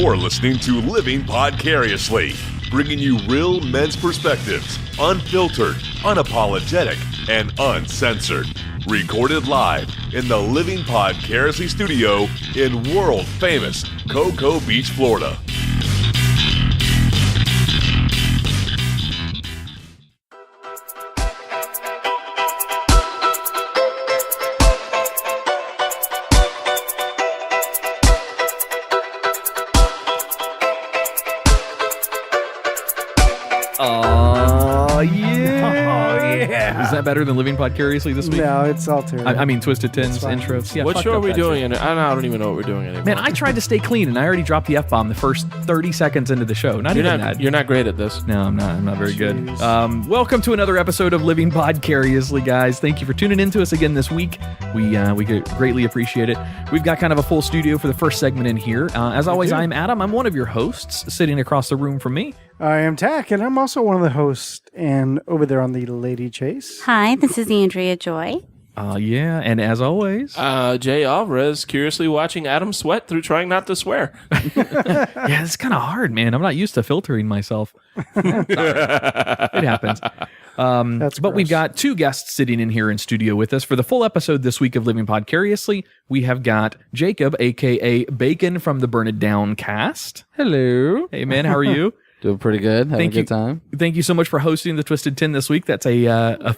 You're listening to Living Podcariously, bringing you real men's perspectives, unfiltered, unapologetic, and uncensored. Recorded live in the Living Podcariously studio in world-famous Cocoa Beach, Florida. Is that better than Living Podcariously this week? No, it's altered. I mean, Twisted Tens intro. Yeah, what show are we doing? I don't even know what we're doing anymore. Man, I tried to stay clean, and I already dropped the F-bomb the first 30 seconds into the show. You're not great at this. No, I'm not. I'm not very good. Welcome to another episode of Living Podcariously, guys. Thank you for tuning in to us again this week. We greatly appreciate it. We've got kind of a full studio for the first segment in here. As always, I'm Adam. I'm one of your hosts. Sitting across the room from me, I am Tach, and I'm also one of the hosts. And over there on the Lady Chase. Hi, this is Andrea Joy. Yeah, and as always, Jay Alvarez, curiously watching Adam sweat through trying not to swear. Yeah, it's kind of hard, man. I'm not used to filtering myself. It happens. But we've got two guests sitting in here in studio with us for the full episode this week of Living Podcariously. We have got Jacob, a.k.a. Bacon from the Burn It Down cast. Hello. Hey, man, how are you? Doing pretty good. Having a good time. Thank you so much for hosting the Twisted 10 this week. That's damn,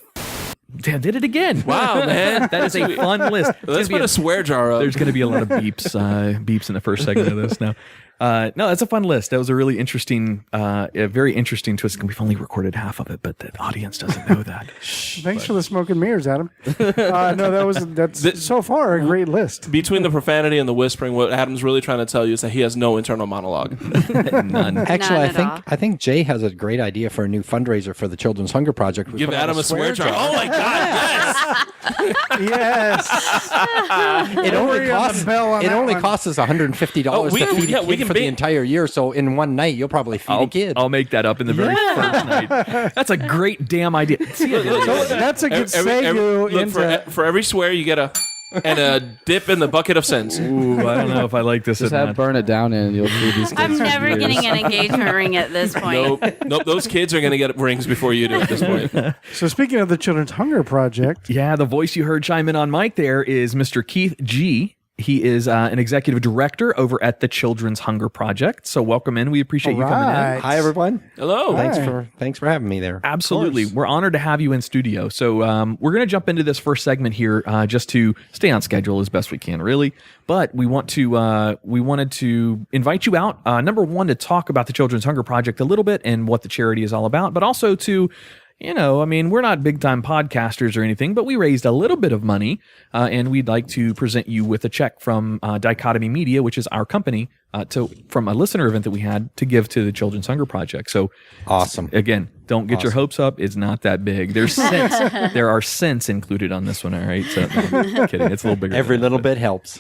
did it again. Wow, man. That is a fun list. Let's put a swear jar up. There's going to be a lot of beeps in the first segment of this now. No, that's a fun list. That was a really interesting, a very interesting twist. We've only recorded half of it, but the audience doesn't know that. Thanks for the smoke and mirrors, Adam. No, that's so far a great list. Between the profanity and the whispering, what Adam's really trying to tell you is that he has no internal monologue. None. Actually, None I think Jay has a great idea for a new fundraiser for the Children's Hunger Project. We Give Adam a swear jar. Oh my God! Yes. It only costs us $150 to feed a kid for the entire year. So in one night, you'll probably feed a kid. I'll make that up in the very first night. That's a great damn idea. That's a good segue. For every swear, you get a dip in the bucket of sense. Ooh, I don't know if I like this. Just have Burn It Down in and you'll feed these kids. I'm never getting an engagement ring at this point. Nope. Those kids are going to get rings before you do at this point. So speaking of the Children's Hunger Project. Yeah, the voice you heard chime in on mic there is Mr. Keith G. He is an executive director over at the Children's Hunger Project. So welcome in. We appreciate you coming in. Hi, everyone. Hello. Thanks for having me there. Absolutely. We're honored to have you in studio. So we're going to jump into this first segment here just to stay on schedule as best we can, really. But we wanted to invite you out, number one, to talk about the Children's Hunger Project a little bit and what the charity is all about, but also to we're not big-time podcasters or anything, but we raised a little bit of money, and we'd like to present you with a check from Dichotomy Media, which is our company, from a listener event that we had to give to the Children's Hunger Project. So awesome. Again, don't get your hopes up. It's not that big. There's cents. There are cents included on this one, all right? So, no, I'm kidding. It's a little bigger. Every little bit helps.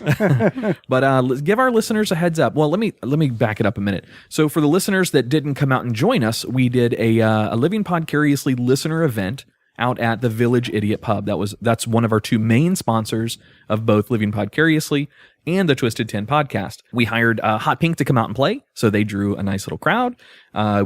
But let's give our listeners a heads up. Well, let me back it up a minute. So for the listeners that didn't come out and join us, we did a Living Podcariously listener event out at the Village Idiot Pub. That's one of our two main sponsors of both Living Podcariously and the Twisted 10 podcast. We hired Hot Pink to come out and play, so they drew a nice little crowd.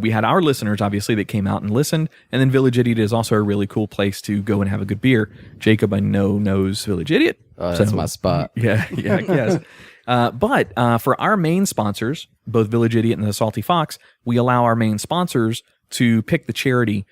We had our listeners, obviously, that came out and listened, and then Village Idiot is also a really cool place to go and have a good beer. Jacob, I know, knows Village Idiot. That's my spot. Yeah, I guess. But for our main sponsors, both Village Idiot and the Salty Fox, we allow our main sponsors to pick the charity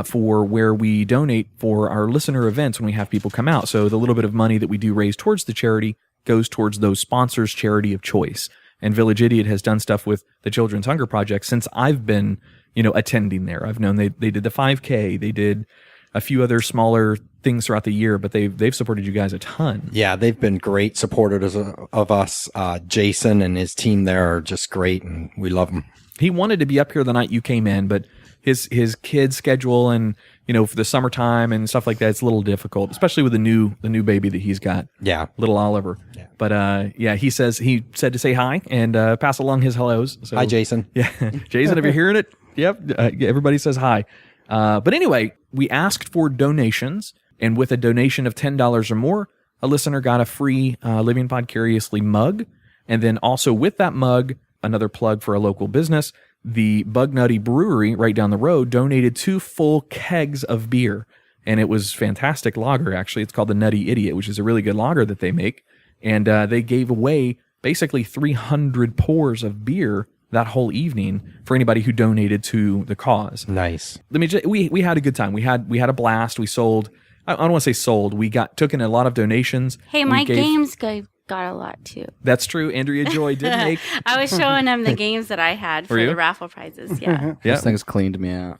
for where we donate for our listener events when we have people come out. So the little bit of money that we do raise towards the charity goes towards those sponsors' charity of choice. And Village Idiot has done stuff with the Children's Hunger Project since I've been, attending there. I've known they did the 5K, they did a few other smaller things throughout the year, but they've supported you guys a ton. Yeah, they've been great supporters of us. Jason and his team there are just great, and we love them. He wanted to be up here the night you came in, but his kid's schedule and for the summertime and stuff like that, it's a little difficult, especially with the new baby that he's got. Yeah, little Oliver. Yeah. But he said to say hi and pass along his hellos. So, hi, Jason. Yeah, Jason, if you're hearing it, yep. Everybody says hi. But anyway, we asked for donations, and with a donation of $10 or more, a listener got a free Living Podcariously mug, and then also with that mug, another plug for a local business. The Bug Nutty Brewery right down the road donated 2 full kegs of beer. And it was fantastic lager, actually. It's called the Nutty Idiot, which is a really good lager that they make. And they gave away basically 300 pours of beer that whole evening for anybody who donated to the cause. Nice. I mean, we had a good time. We had a blast. We sold. I don't want to say sold. We took in a lot of donations. Hey, my games got a lot too. That's true. Andrea Joy did make. I was showing them the games that I had for the raffle prizes. Yeah. Yeah. Those things cleaned me out.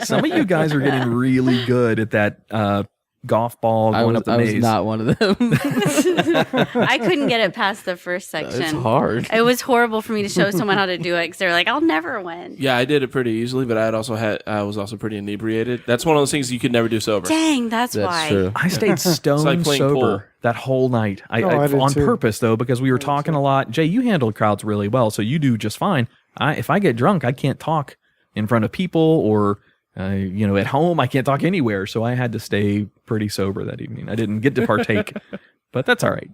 Some of you guys are getting really good at that golf ball going up the maze. I was not one of them. I couldn't get it past the first section. It's hard. It was horrible for me to show someone how to do it because they were like, "I'll never win." Yeah, I did it pretty easily, but I was also pretty inebriated. That's one of those things you could never do sober. Dang, that's why. True. I stayed stone like playing sober pool. that whole night. I did on too. purpose though, because we were talking a lot. Jay, you handled crowds really well, so you do just fine. If I get drunk, I can't talk in front of people or at home. I can't talk anywhere, so I had to stay pretty sober that evening. I didn't get to partake, but that's all right.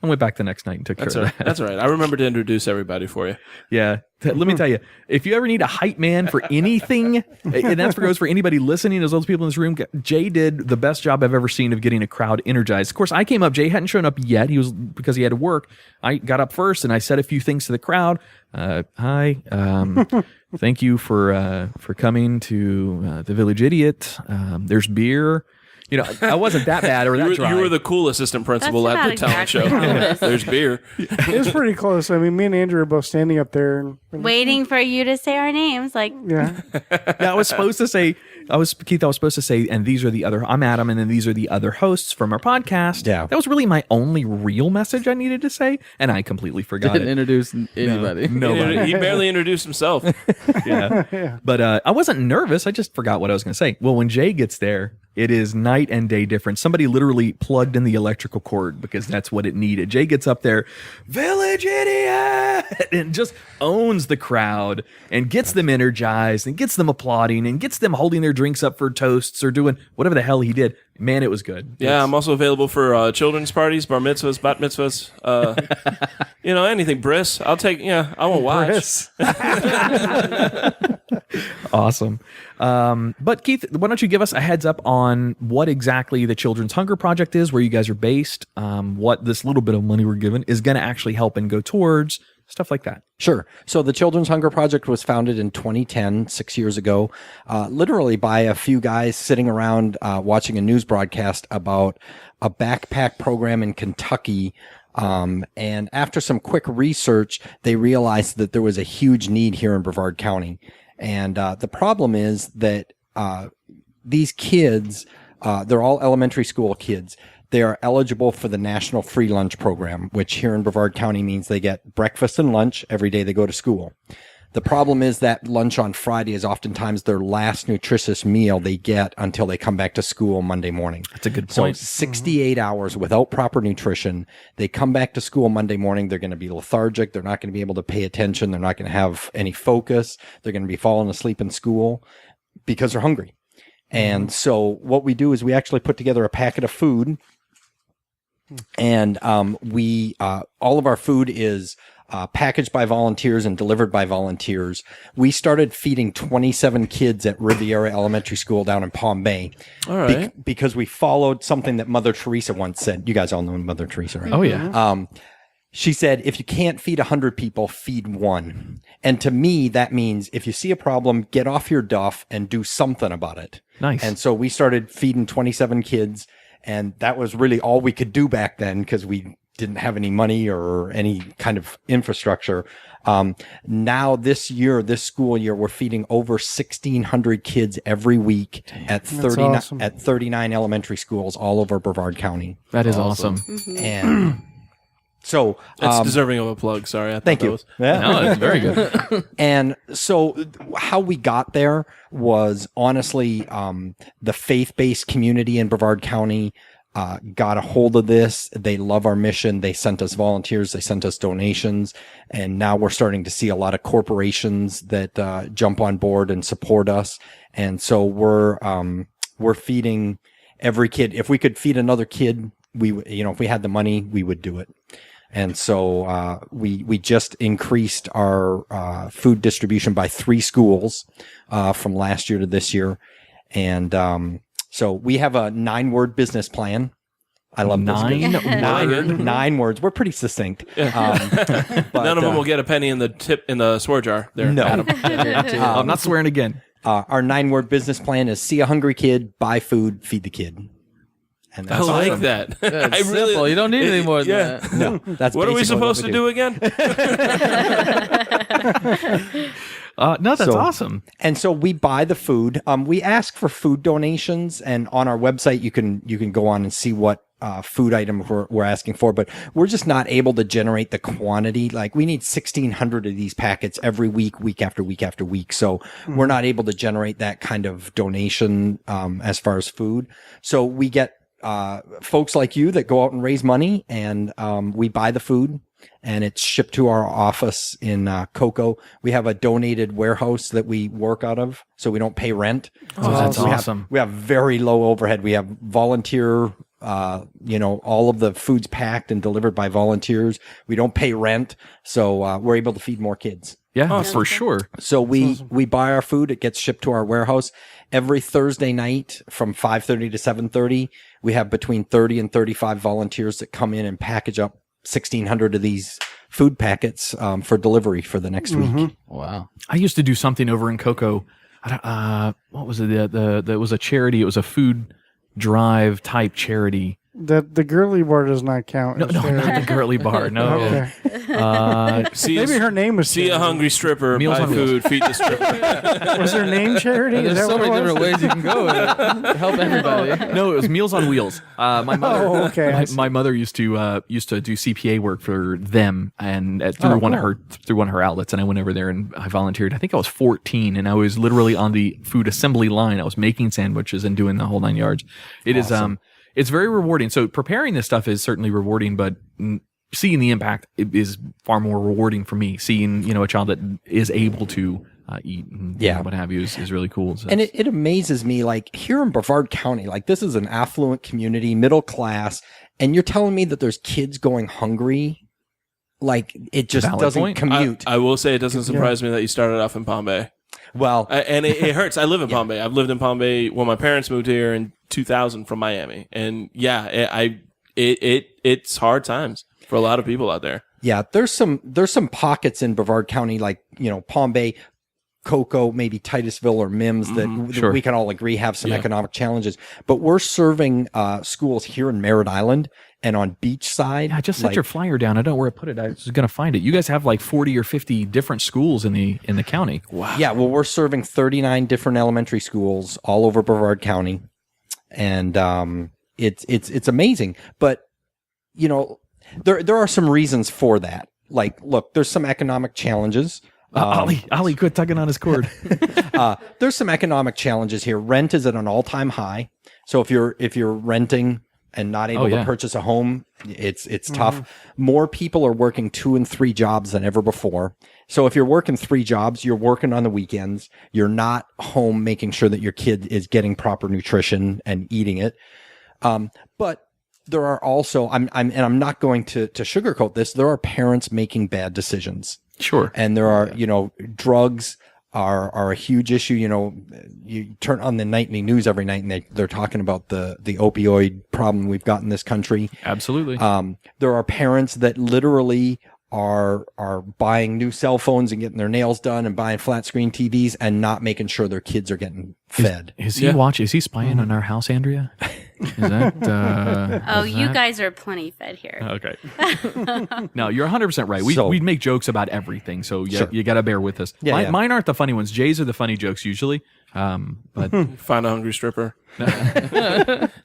I went back the next night and took care of that. That's all right. I remember to introduce everybody for you. Yeah. Let me tell you, if you ever need a hype man for anything, and that goes for anybody listening as well as people in this room, Jay did the best job I've ever seen of getting a crowd energized. Of course, I came up. Jay hadn't shown up yet. Because he had to work. I got up first and I said a few things to the crowd. Hi. Thank you for coming to the Village Idiot. There's beer. I wasn't that bad or that dry. You were the cool assistant principal That's at the about talent exactly show. how it was. There's beer. It was pretty close. I mean, me and Andrew are both standing up there. And Waiting for you to say our names, like yeah. Yeah, I was supposed to say, and these are the other, I'm Adam, and then these are the other hosts from our podcast. Yeah. That was really my only real message I needed to say, and I completely forgot Didn't it. introduce anybody. Nobody. He barely introduced himself. Yeah. But I wasn't nervous. I just forgot what I was going to say. Well, when Jay gets there, it is night and day difference. Somebody literally plugged in the electrical cord because that's what it needed. Jay gets up there, Village Idiot, and just owns the crowd and gets them energized and gets them applauding and gets them holding their drinks up for toasts or doing whatever the hell he did. Man, it was good. Yeah, I'm also available for children's parties, bar mitzvahs, bat mitzvahs, anything. Bris. I'll take, I won't watch. Awesome. But Keith, why don't you give us a heads up on what exactly the Children's Hunger Project is, where you guys are based, what this little bit of money we're given is going to actually help and go towards, stuff like that. Sure. So the Children's Hunger Project was founded in 2010, 6 years ago, literally by a few guys sitting around watching a news broadcast about a backpack program in Kentucky. And after some quick research, they realized that there was a huge need here in Brevard County. And the problem is that these kids, they're all elementary school kids. They are eligible for the National Free Lunch Program, which here in Brevard County means they get breakfast and lunch every day they go to school. The problem is that lunch on Friday is oftentimes their last nutritious meal they get until they come back to school Monday morning. That's a good So point. 68 hours without proper nutrition. They come back to school Monday morning. They're going to be lethargic. They're not going to be able to pay attention. They're not going to have any focus. They're going to be falling asleep in school because they're hungry. And so what we do is we actually put together a packet of food. And we all of our food is packaged by volunteers and delivered by volunteers. We started feeding 27 kids at Riviera Elementary School down in Palm Bay. All right. Because we followed something that Mother Teresa once said. You guys all know Mother Teresa, right? Oh, yeah. She said, if you can't feed 100 people, feed one. And to me, that means if you see a problem, get off your duff and do something about it. Nice. And so we started feeding 27 kids. And that was really all we could do back then because we didn't have any money or any kind of infrastructure. Now this school year, we're feeding over 1,600 kids every week at 39 elementary schools all over Brevard County. That is awesome. And so That's deserving of a plug. Sorry. I thought thank that you. was- Yeah. No, that's very good. And so how we got there was honestly, the faith-based community in Brevard County, got a hold of this. They love our mission. They sent us volunteers. They sent us donations. And now we're starting to see a lot of corporations that, jump on board and support us. And so we're feeding every kid. If we could feed another kid, if we had the money, we would do it. And so we just increased our food distribution by 3 schools from last year to this year. And so we have a 9-word business plan. I love 9 words. We're pretty succinct. But, none of them will get a penny in the swear jar there. No. I'm not swearing again. Our 9-word business plan is see a hungry kid, buy food, feed the kid. And I like that. That's simple. You don't need any more than that. No, that's what are we supposed to do again? No, that's awesome. And so we buy the food. We ask for food donations, and on our website you can go on and see what food item we're asking for. But we're just not able to generate the quantity. Like we need 1,600 of these packets every week, week after week after week. So we're not able to generate that kind of donation as far as food. So we get folks like you that go out and raise money, and we buy the food. And it's shipped to our office in Cocoa. We have a donated warehouse that we work out of, so we don't pay rent. Oh, that's awesome. We have very low overhead. We have volunteer, all of the food's packed and delivered by volunteers. We don't pay rent, so we're able to feed more kids. Yeah, for sure. So we buy our food. It gets shipped to our warehouse. Every Thursday night from 5:30 to 7:30, we have between 30 and 35 volunteers that come in and package up 1,600 of these food packets for delivery for the next week. Wow. I used to do something over in Cocoa. What was it? That was a charity. It was a food drive type charity. The girly bar does not count. No, not the girly bar. No. Okay. Maybe her name was See a hungry stripper, Meals buy on Wheels. food, feed the stripper. Was her name charity? There's so many different ways you can go with it to help everybody. No, it was Meals on Wheels. My mother, my mother used to do CPA work for them, and through one of her outlets. And I went over there and I volunteered. I think I was 14, and I was literally on the food assembly line. I was making sandwiches and doing the whole 9 yards. It is it's very rewarding. So preparing this stuff is certainly rewarding, but seeing the impact is far more rewarding for me. Seeing a child that is able to eat and what have you is really cool. So and it amazes me, like here in Brevard County, like this is an affluent community, middle class, and you're telling me that there's kids going hungry. Like it just doesn't commute. I will say it doesn't surprise me that you started off in Palm Bay. Well, and it hurts. I live in Palm Bay. I've lived in Palm Bay when my parents moved here in 2000 from Miami, and it's hard times for a lot of people out there. Yeah, there's some pockets in Brevard County, like Palm Bay, Cocoa, maybe Titusville or Mims that we can all agree have some economic challenges. But we're serving schools here in Merritt Island and on Beachside. Yeah, I just set your flyer down. I don't know where I put it. I was going to find it. You guys have like 40 or 50 different schools in the county. Wow. Yeah, well, we're serving 39 different elementary schools all over Brevard County, and it's amazing. But there are some reasons for that. Like, look, there's some economic challenges. Ollie, quit tugging on his cord. There's some economic challenges here. Rent is at an all-time high. So if you're renting and not able to purchase a home, it's tough. More people are working 2 and 3 jobs than ever before. So if you're working 3 jobs, you're working on the weekends. You're not home making sure that your kid is getting proper nutrition and eating it. But there are also, I'm not going to sugarcoat this. There are parents making bad decisions. Sure. And there are, drugs are a huge issue. You turn on the nightly news every night and they're talking about the opioid problem we've got in this country. Absolutely. There are parents that literally are buying new cell phones and getting their nails done and buying flat screen TVs and not making sure their kids are getting fed. Is he spying on our house, Andrea? Is that you guys are plenty fed here. Okay. No, you're 100% right. We make jokes about everything, so you got to bear with us. Mine aren't the funny ones. Jay's are the funny jokes usually. But find a hungry stripper.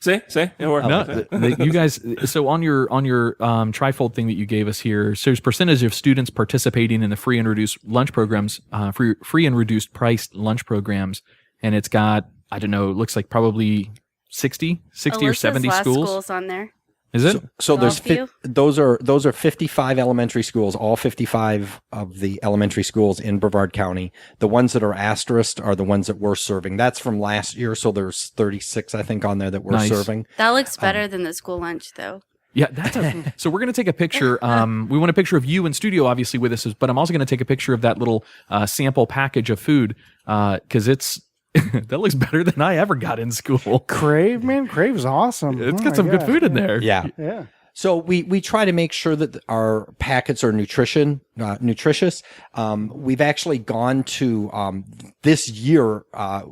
See, it worked. No, you guys. So on your trifold thing that you gave us here, so there's percentage of students participating in the free and reduced lunch programs, free and reduced priced lunch programs, and it's got, I don't know, it looks like probably 60 or 70 schools on there. Is it? So there's those are 55 elementary schools, all 55 of the elementary schools in Brevard County. The ones that are asterisked are the ones that we're serving. That's from last year, so there's 36, I think, on there that we're serving. That looks better than the school lunch, though. Yeah, so we're going to take a picture. We want a picture of you in studio, obviously, with us, but I'm also going to take a picture of that little sample package of food because it's that looks better than I ever got in school. Crave, man, Crave's awesome. It's got some good food in there. Yeah. Yeah. So we try to make sure that our packets are nutritious. We've actually gone to this year.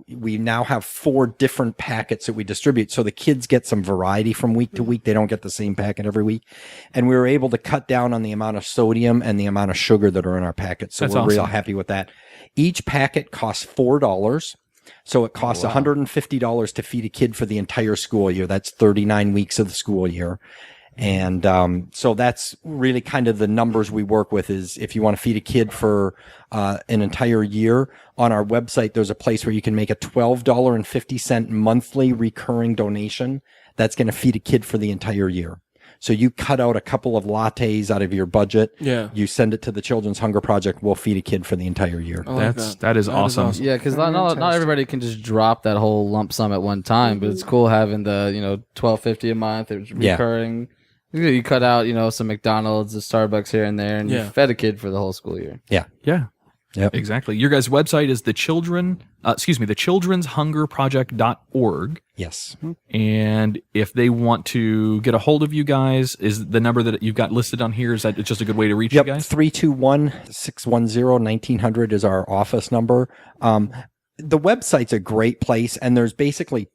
We now have 4 different packets that we distribute, so the kids get some variety from week to week. They don't get the same packet every week, and we were able to cut down on the amount of sodium and the amount of sugar that are in our packets. So we're real happy with that. Each packet costs $4. So it costs $150 to feed a kid for the entire school year. That's 39 weeks of the school year. And so that's really kind of the numbers we work with is if you want to feed a kid for an entire year, on our website, there's a place where you can make a $12.50 monthly recurring donation. That's going to feed a kid for the entire year. So you cut out a couple of lattes out of your budget. Yeah. You send it to the Children's Hunger Project. We'll feed a kid for the entire year. That is awesome. Yeah, because not everybody can just drop that whole lump sum at one time, but it's cool having the $12.50 a month. It's recurring. Yeah. You cut out some McDonald's, the Starbucks here and there, and you fed a kid for the whole school year. Yeah. Yeah. Yep. Exactly. Your guys' website is the childrenshungerproject.org. Yes. And if they want to get a hold of you guys, is the number that you've got listed on here, is that just a good way to reach you guys? 321-610-1900 is our office number. The website's a great place, and there's basically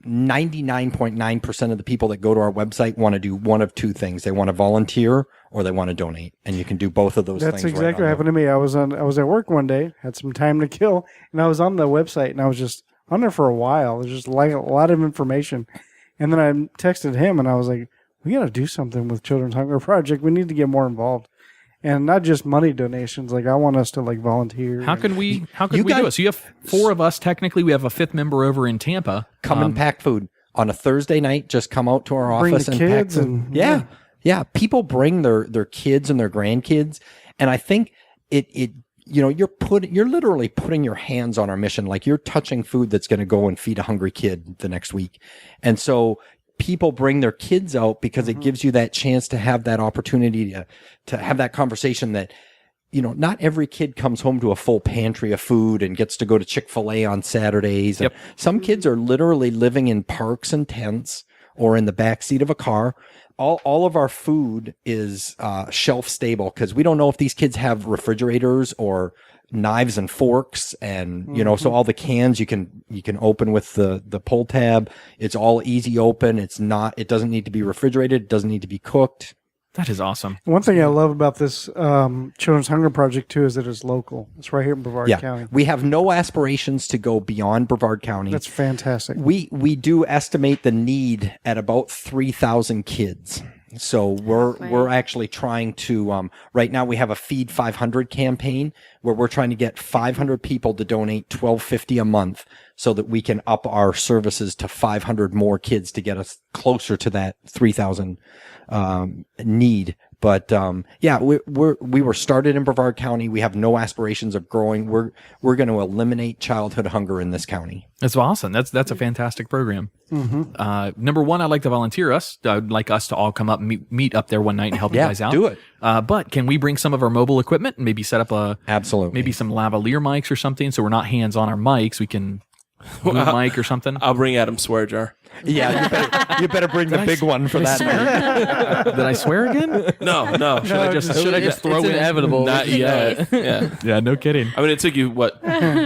99.9% of the people that go to our website want to do one of two things. They want to volunteer or they want to donate, and you can do both of those things. That's exactly what happened to me. I was at work one day, had some time to kill, and I was on the website, and I was just on there for a while. There's just like a lot of information. And then I texted him, and I was like, we got to do something with Children's Hunger Project. We need to get more involved. And not just money donations. Like, I want us to volunteer. How can we do it? So you have 4 of us. Technically, we have a 5th member over in Tampa. Come and pack food on a Thursday night. Just come out to our office and pack food. Yeah. People bring their kids and their grandkids, and I think you're literally putting your hands on our mission. Like, you're touching food that's going to go and feed a hungry kid the next week, and so people bring their kids out because it gives you that chance to have that opportunity to have that conversation that, not every kid comes home to a full pantry of food and gets to go to Chick-fil-A on Saturdays. Yep. Some kids are literally living in parks and tents or in the back seat of a car. All of our food is shelf stable because we don't know if these kids have refrigerators or knives and forks, and so all the cans you can open with the pull tab. It's all easy open. It doesn't need to be refrigerated. It doesn't need to be cooked. That is awesome. One thing I love about this Children's Hunger Project too is that it's local. It's right here in Brevard County. We have no aspirations to go beyond Brevard County. That's fantastic. We do estimate the need at about 3,000 kids. So we're actually trying to right now we have a Feed 500 campaign where we're trying to get 500 people to donate $12.50 a month so that we can up our services to 500 more kids to get us closer to that 3,000 need. But we were started in Brevard County. We have no aspirations of growing. We're going to eliminate childhood hunger in this county. That's awesome. That's a fantastic program. Mm-hmm. Number one, I'd like to volunteer us. I'd like us to all come up and meet up there one night and help you guys out. Do it. But can we bring some of our mobile equipment and maybe set up maybe some lavalier mics or something so we're not hands on our mics? We can mic or something. I'll bring Adam's swear jar. Yeah, you better bring the big one for that night. Did I swear again? No. Should I just throw in? Inevitable. Not yet. Yeah, no kidding. I mean, it took you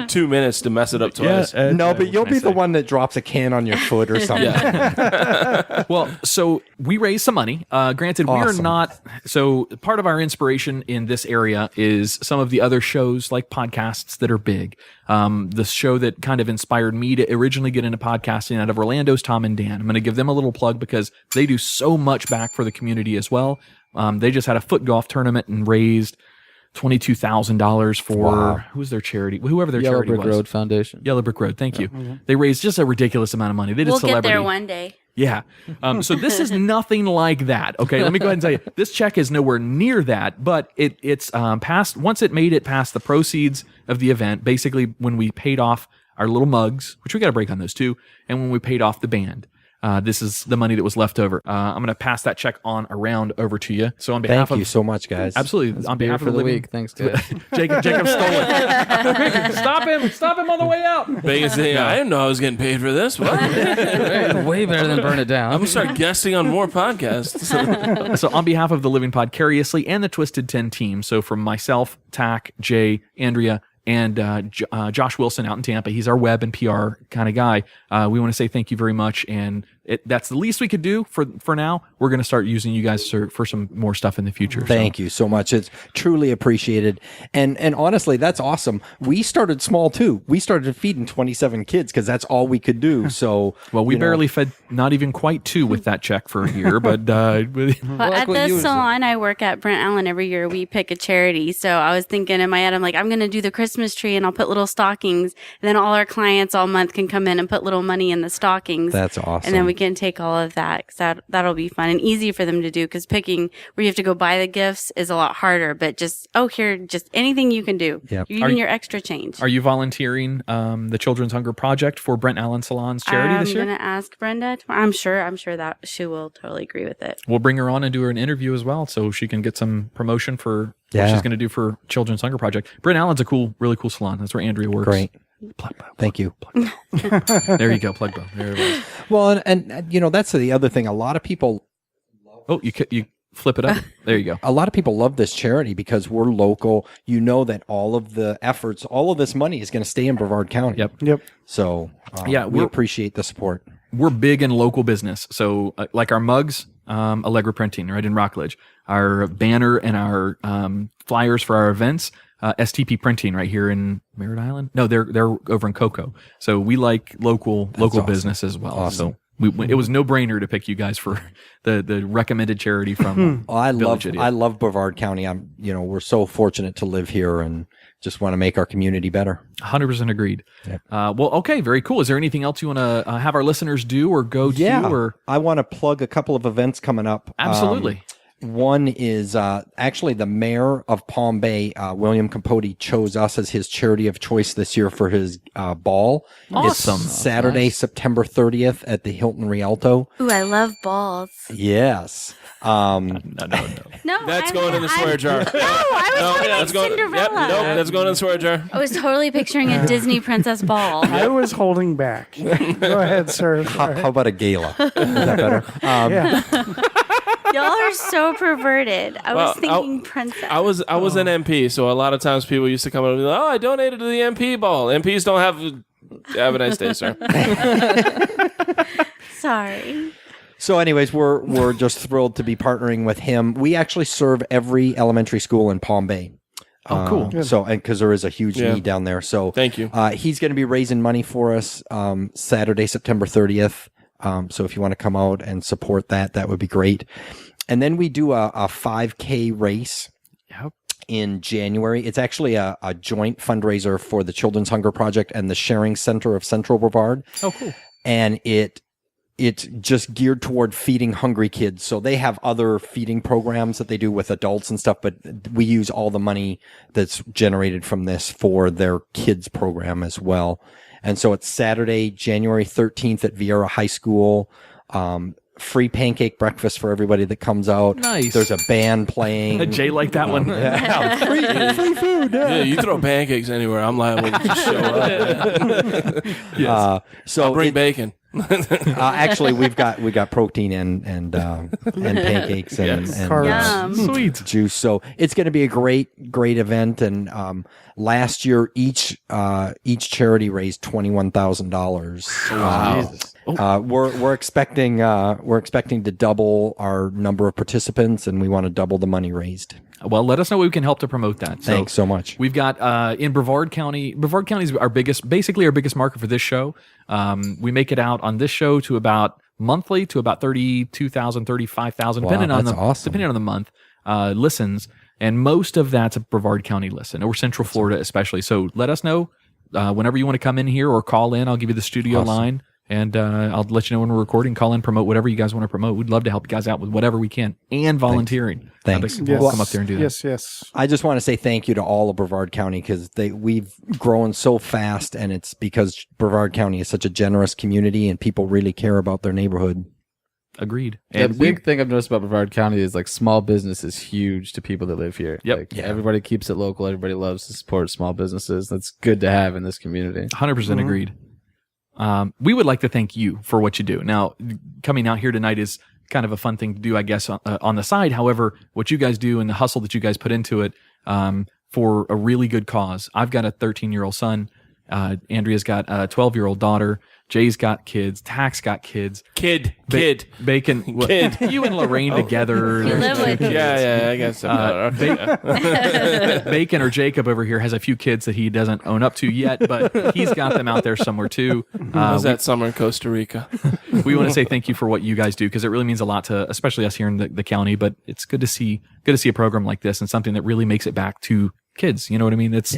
2 minutes to mess it up twice. But you'll be the one that drops a can on your foot or something. Well, so we raised some money. Granted, we are not. So part of our inspiration in this area is some of the other shows like podcasts that are big. The show that kind of inspired me to originally get into podcasting out of Orlando's Tom and Dan. I'm going to give them a little plug because they do so much back for the community as well. They just had a foot golf tournament and raised $22,000 for who's their charity? Whoever their charity was. Yellow Brick Road Foundation. Yellow Brick Road. Thank you. Mm-hmm. They raised just a ridiculous amount of money. They did celebrity. We'll get there one day. Yeah. So this is nothing like that. Okay. Let me go ahead and tell you, this check is nowhere near that, but it's past, once it made it past the proceeds of the event, basically when we paid off our little mugs, which we got a break on those too, and when we paid off the band. this is the money that was left over. I'm going to pass that check on around over to you. So on behalf Thank you so much, guys. Absolutely. On behalf for of the Living week. Thanks, guys. Jacob stole it. Stop him on the way out. Vegas, I didn't know I was getting paid for this. What? Way better than burn it down. I'm going to start guesting on more podcasts. So on behalf of the Living Podcariously and the Twisted 10 team, so from myself, Tach, Jay, Andrea, and Josh Wilson out in Tampa, he's our web and PR kind of guy. We want to say thank you very much, and that's the least we could do for now. We're going to start using you guys for some more stuff in the future. Thank you so much. It's truly appreciated. And honestly, that's awesome. We started small too. We started feeding 27 kids because that's all we could do. So, well, we barely fed not even quite 2 with that check for a year, but at the salon I work at, Brent Allen, every year we pick a charity. So I was thinking in my head, I'm like, I'm going to do the Christmas tree and I'll put little stockings. And then all our clients all month can come in and put little money in the stockings. That's awesome. And then we can take all of that because that'll be fun and easy for them to do, because picking where you have to go buy the gifts is a lot harder. But just anything you can do. Yep. Even your extra change. Are you volunteering the Children's Hunger Project for Brent Allen Salon's charity this year? I'm going to ask Brenda. I'm sure that she will totally agree with it. We'll bring her on and do her an interview as well, so she can get some promotion for what she's going to do for Children's Hunger Project. Brent Allen's a really cool salon. That's where Andrea works. Great. Thank you. There you go. Plug bow. There it is. Well, and that's the other thing. A lot of people. Oh, you flip it up. There you go. A lot of people love this charity because we're local. You know that all of the efforts, all of this money is going to stay in Brevard County. Yep. So we appreciate the support. We're big in local business. So like our mugs, Allegra Printing, right in Rockledge. Our banner and our flyers for our events, STP Printing right here in Merritt Island. No, they're over in Cocoa. So we like local awesome. Business as well. Awesome. So it was no brainer to pick you guys for the recommended charity from. I love Brevard County. We're so fortunate to live here and just want to make our community better. 100% agreed. Yep. Well, okay, very cool. Is there anything else you want to have our listeners do or go to? Or I want to plug a couple of events coming up. Absolutely. One is actually the mayor of Palm Bay, William Capote, chose us as his charity of choice this year for his ball. Awesome. It's Saturday, September 30th at the Hilton Rialto. Ooh, I love balls. Yes. No, that's going in the swear jar. That's Cinderella. Yep, that's going in the swear jar. I was totally picturing a Disney princess ball. I was holding back. Go ahead, sir. How about a gala? Is that better? Yeah. Y'all are so perverted. I was thinking princess. I was an MP, so a lot of times people used to come up and be like, I donated to the MP ball. MPs don't have a nice day, sir. Sorry. So anyways, we're just thrilled to be partnering with him. We actually serve every elementary school in Palm Bay. Oh, cool. So, and because there is a huge need down there. So thank you. He's going to be raising money for us Saturday, September 30th. So if you want to come out and support that would be great. And then we do a 5K race in January. It's actually a joint fundraiser for the Children's Hunger Project and the Sharing Center of Central Brevard. Oh, cool. And it's just geared toward feeding hungry kids. So they have other feeding programs that they do with adults and stuff, but we use all the money that's generated from this for their kids program as well. And so it's Saturday, January 13th at Vieira High School. Free pancake breakfast for everybody that comes out. Nice. There's a band playing. Jay liked that one. Free food. Yeah, you throw pancakes anywhere, I'm liable to just show up. Yes. So I'll bring bacon. Actually, we've got protein and pancakes and sweet juice. So it's going to be a great event. And last year, each charity raised $21,000. Wow. We're expecting to double our number of participants, and we want to double the money raised. Well, let us know we can help to promote that. Thanks so much. We've got in Brevard County. Brevard County is our biggest market for this show. We make it out on this show to about monthly to about 32,000, 35,000, depending on the month listens, and most of that's a Brevard County listen, or Central Florida especially. So let us know whenever you want to come in here or call in. I'll give you the studio line. And I'll let you know when we're recording. Call in, promote whatever you guys want to promote. We'd love to help you guys out with whatever we can, and volunteering. Thanks. We'll come up there and do that. Yes. I just want to say thank you to all of Brevard County because we've grown so fast, and it's because Brevard County is such a generous community and people really care about their neighborhood. Agreed. The big thing I've noticed about Brevard County is like small business is huge to people that live here. Yep. Like, everybody keeps it local. Everybody loves to support small businesses. That's good to have in this community. 100% agreed. We would like to thank you for what you do. Now, coming out here tonight is kind of a fun thing to do, I guess, on the side. However, what you guys do and the hustle that you guys put into it for a really good cause. I've got a 13-year-old son. Andrea's got a 12-year-old daughter. Jay's got kids. Tach's got kids. Kid. Bacon. Kid. You and Lorraine together. You live with kids. Yeah, I guess. Bacon or Jacob over here has a few kids that he doesn't own up to yet, but he's got them out there somewhere too. How's that summer in Costa Rica? We want to say thank you for what you guys do because it really means a lot to, especially us here in the county. But it's good to see a program like this and something that really makes it back to kids. You know what I mean? It's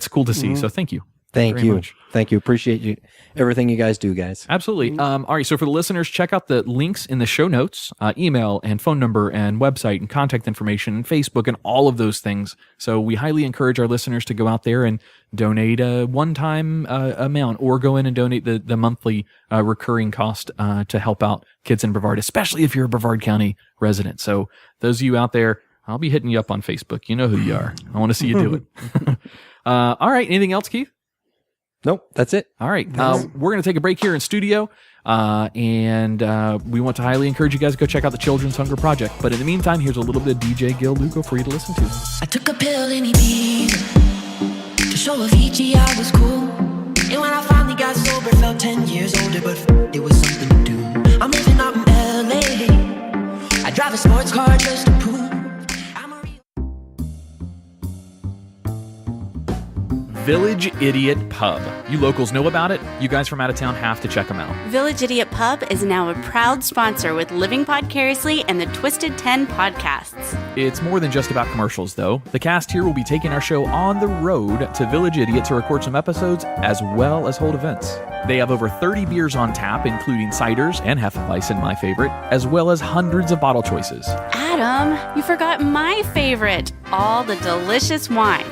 cool to see. So thank you. Thank you. Much. Thank you. Appreciate you. Everything you guys do, guys. Absolutely. All right. So for the listeners, check out the links in the show notes, email and phone number and website and contact information and Facebook and all of those things. So we highly encourage our listeners to go out there and donate a one-time amount or go in and donate the monthly recurring cost to help out kids in Brevard, especially if you're a Brevard County resident. So those of you out there, I'll be hitting you up on Facebook. You know who you are. I want to see you do it. All right. Anything else, Keith? Nope, that's it. All right. We're going to take a break here in studio, and we want to highly encourage you guys to go check out the Children's Hunger Project. But in the meantime, here's a little bit of DJ Gil Lugo for you to listen to. I took a pill in Ibiza to show Avicii I was cool. And when I finally got sober, felt 10 years older, but it was something to do. I'm living out in LA. I drive a sports car just to prove I'm a real... Village Idiot Pub. You locals know about it. You guys from out of town have to check them out. Village Idiot Pub is now a proud sponsor with Living Podcariously and the Twisted 10 podcasts. It's more than just about commercials, though. The cast here will be taking our show on the road to Village Idiot to record some episodes as well as hold events. They have over 30 beers on tap, including ciders and Hefeweizen, my favorite, as well as hundreds of bottle choices. Adam, you forgot my favorite, all the delicious wine.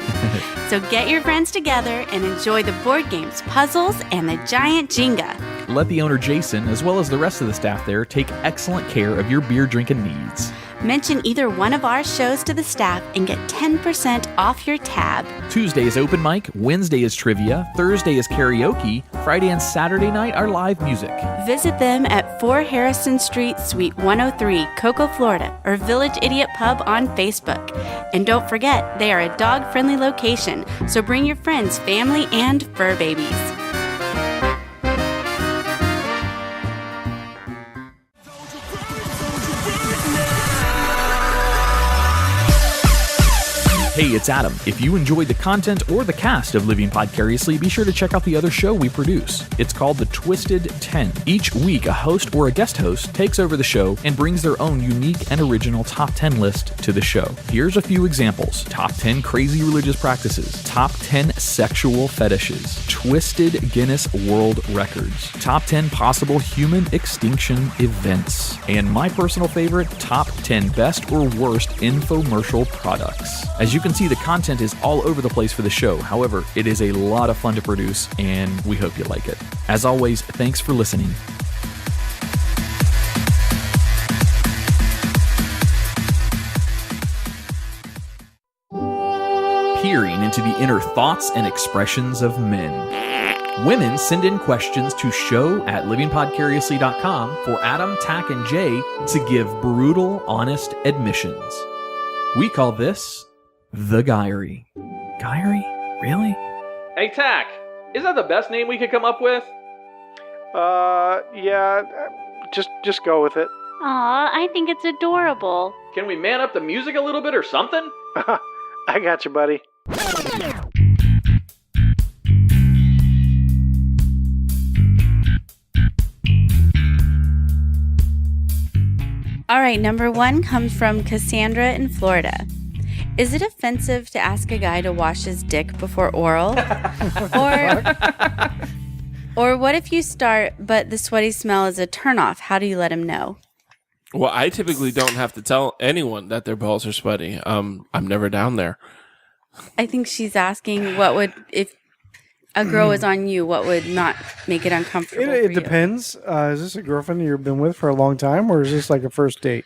So get your friends together and enjoy the board games, puzzles, and the giant Jenga. Let the owner, Jason, as well as the rest of the staff there, take excellent care of your beer drinking needs. Mention either one of our shows to the staff and get 10% off your tab. Tuesday is open mic, Wednesday is trivia, Thursday is karaoke, Friday and Saturday night are live music. Visit them at 4 Harrison Street, Suite 103, Cocoa, Florida, or Village Idiot Pub on Facebook. And don't forget, they are a dog-friendly location, so bring your friends, family, and fur babies. Hey, it's Adam. If you enjoyed the content or the cast of Living Podcariously, be sure to check out the other show we produce. It's called The Twisted 10. Each week, a host or a guest host takes over the show and brings their own unique and original top 10 list to the show. Here's a few examples. Top 10 crazy religious practices. Top 10 sexual fetishes. Twisted Guinness World Records. Top 10 possible human extinction events. And my personal favorite, top 10 best or worst infomercial products. As you can see, the content is all over the place for the show. However, it is a lot of fun to produce, and we hope you like it. As always, thanks for listening. Peering into the inner thoughts and expressions of men. Women send in questions to show@livingpodcariously.com for Adam, Tach, and Jay to give brutal, honest admissions. We call this The Guyry. Guyry? Really? Hey, Tach, is that the best name we could come up with? Yeah, just go with it. Aw, I think it's adorable. Can we man up the music a little bit or something? I got you, buddy. All right, number 1 comes from Cassandra in Florida. Is it offensive to ask a guy to wash his dick before oral? Or what if you start, but the sweaty smell is a turnoff? How do you let him know? Well, I typically don't have to tell anyone that their balls are sweaty. I'm never down there. I think she's asking what would, if a girl was on you, what would not make it uncomfortable for It you? depends. Is this a girlfriend you've been with for a long time, or is this like a first date?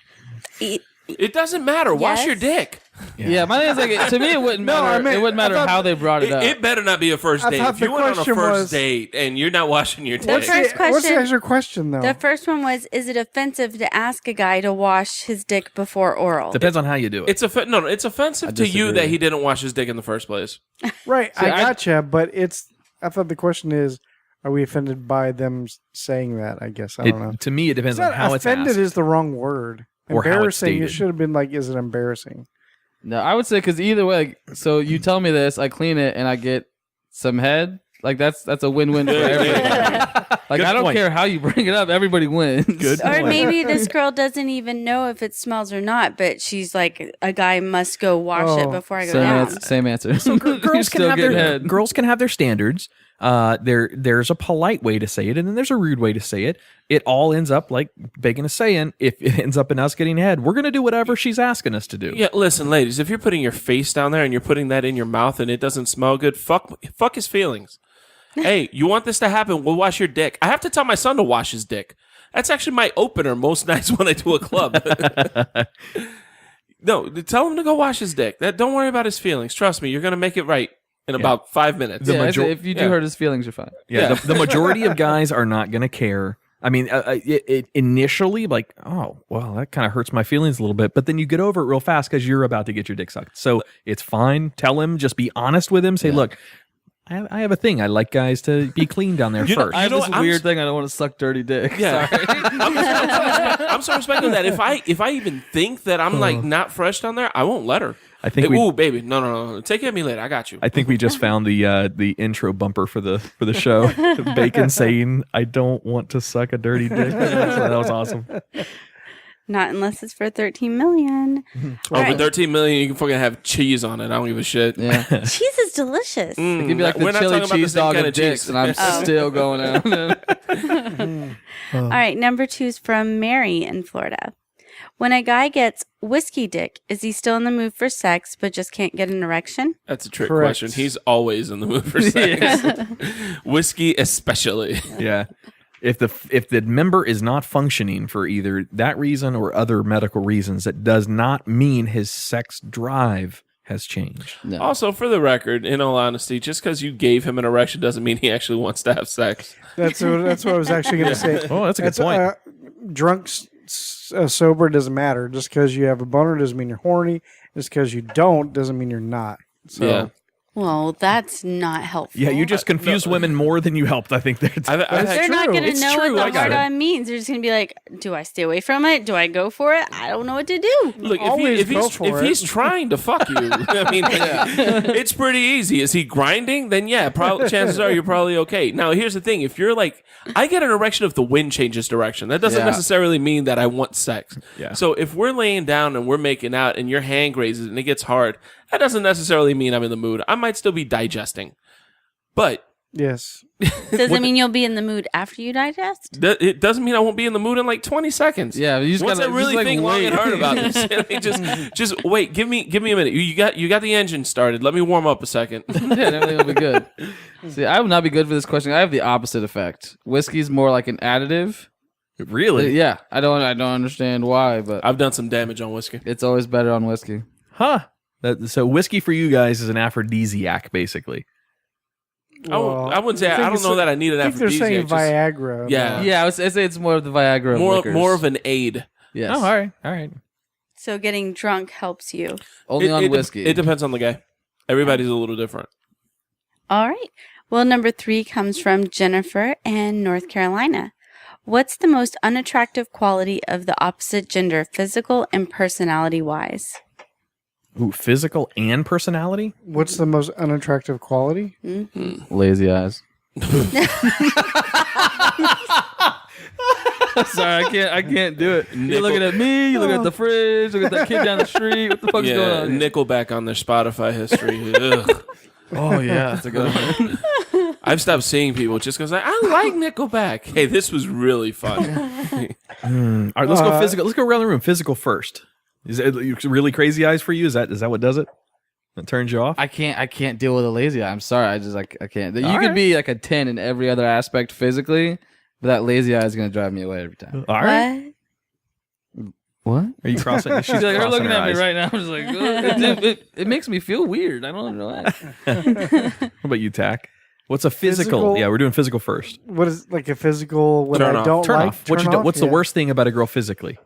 It doesn't matter. Wash Yes. your dick. Yeah, my thing is like to me it wouldn't matter. I mean, it wouldn't matter I thought- how they brought it up. It better not be a first I date. thought If you the went on a question first was- date and you're not washing your dick, What's First question- What's the actual question, though? The first one was, is it offensive to ask a guy to wash his dick before oral? Depends on how you do it. it's it's offensive to you disagree. that he didn't wash his dick in the first place. Right, See, I gotcha, but I thought the question is, are we offended by them saying that? I guess. I don't know. To me, it depends It's on not how it's offended asked. is the wrong word. Or how it's Embarrassing, it stated. should have been like, is it embarrassing? No, I would say because either way, like, so you tell me this, I clean it, and I get some head. Like that's a win-win for everybody. Like Good I don't point. care how you bring it up, everybody wins. Good Or point. maybe this girl doesn't even know if it smells or not, but she's like, a guy must go wash it Oh, before I go Same down. answer. Same answer. So You girls can still have get their head. girls can have their standards. There's a polite way to say it, and then there's a rude way to say it. It all ends up like Bacon is saying. If it ends up in us getting head, we're gonna do whatever she's asking us to do. Yeah, listen, ladies, if you're putting your face down there and you're putting that in your mouth and it doesn't smell good, fuck his feelings. Hey, you want this to happen? We'll wash your dick. I have to tell my son to wash his dick. That's actually my opener most nights when I do a club. No, tell him to go wash his dick. Don't worry about his feelings. Trust me, you're gonna make it right in about 5 minutes. Yeah, if you do hurt his feelings, you're fine. Yeah, the majority of guys are not going to care. I mean, it initially, like, oh, well, that kind of hurts my feelings a little bit. But then you get over it real fast because you're about to get your dick sucked. So it's fine. Tell him, just be honest with him. Say, look, I have a thing. I like guys to be clean down there first. I have this I'm weird thing. I don't want to suck dirty dick. Yeah. Sorry. I'm so respectful that if I even think that I'm like not fresh down there, I won't let her. I think ooh, baby, no, take care of me later. I got you. I think we just found the intro bumper for the show. Bacon saying, "I don't want to suck a dirty dick." That was awesome. Not unless it's for 13 million. For 13 million, you can fucking have cheese on it. I don't give a shit. Yeah. Cheese is delicious. It could be like We're the not chili talking about the cheese same dog kind of of cheese. dicks, and I'm still going out. All right, number 2 is from Mary in Florida. When a guy gets whiskey dick, is he still in the mood for sex but just can't get an erection? That's a trick Correct. question. He's always in the mood for sex. Whiskey especially. Yeah. If the member is not functioning for either that reason or other medical reasons, that does not mean his sex drive has changed. No. Also, for the record, in all honesty, just because you gave him an erection doesn't mean he actually wants to have sex. That's what I was actually going to say. Oh, that's a good point. Drunk, sober doesn't matter. Just because you have a boner doesn't mean you're horny. Just because you don't doesn't mean you're not. So, Yeah. Well, that's not helpful. Yeah, you just confused women more than you helped. I think that's. I've had- They're not going to It's know true, I what the got it. hard-on means. They're just going to be like, do I stay away from it? Do I go for it? I don't know what to do. Look, Always if go for he's it. trying to fuck you, I mean, it's pretty easy. Is he grinding? Then yeah, chances are you're probably okay. Now, here's the thing: if you're like, I get an erection if the wind changes direction. That doesn't Yeah. necessarily mean that I want sex. Yeah. So if we're laying down and we're making out and your hand grazes and it gets hard, that doesn't necessarily mean I'm in the mood. I might still be digesting, but yes. Does it mean you'll be in the mood after you digest? it doesn't mean I won't be in the mood in like 20 seconds. Yeah, you just Once gotta I really just, like, think long wait. and hard about this, I mean, just wait. Give me a minute. You got the engine started. Let me warm up a second. Yeah, everything will be good. See, I would not be good for this question. I have the opposite effect. Whiskey's more like an additive. Really? Yeah, I don't understand why, but I've done some damage on whiskey. it's always better on whiskey. Huh. So whiskey for you guys is an aphrodisiac, basically. I wouldn't say. I don't know that I need an I think they're saying aphrodisiac. Viagra. Yeah. Yeah, I would say it's more of the Viagra. of liquors. More of an aid. Yes. Oh, all right. So getting drunk helps you. Only on It whiskey. It depends on the guy. Everybody's a little different. All right. Well, number 3 comes from Jennifer in North Carolina. What's the most unattractive quality of the opposite gender, physical and personality-wise? Ooh, physical and personality? What's the most unattractive quality? Lazy eyes. Sorry, I can't do it. You're looking at me, you're looking at the fridge, look at that kid down the street. What the fuck's going on? Nickelback on their Spotify history. Ugh. Oh yeah, that's a good one. I've stopped seeing people just because I like Nickelback. Hey, this was really fun. All right, let's go physical. Let's go around the room. Physical first. Is it really crazy eyes for you? Is that what does it? That turns you off? I can't deal with a lazy eye. I'm sorry. I can't. You could be like a 10 in every other aspect physically, but that lazy eye is going to drive me away every time. All right. What? Are you crossing? She's like, you're looking at me eyes. right now. I'm just like, it makes me feel weird. I don't know why. What about you, Tach? What's a physical? Yeah, we're doing physical first. What is like a physical? What Turn I off. don't Turn like. off. What's the worst thing about a girl physically?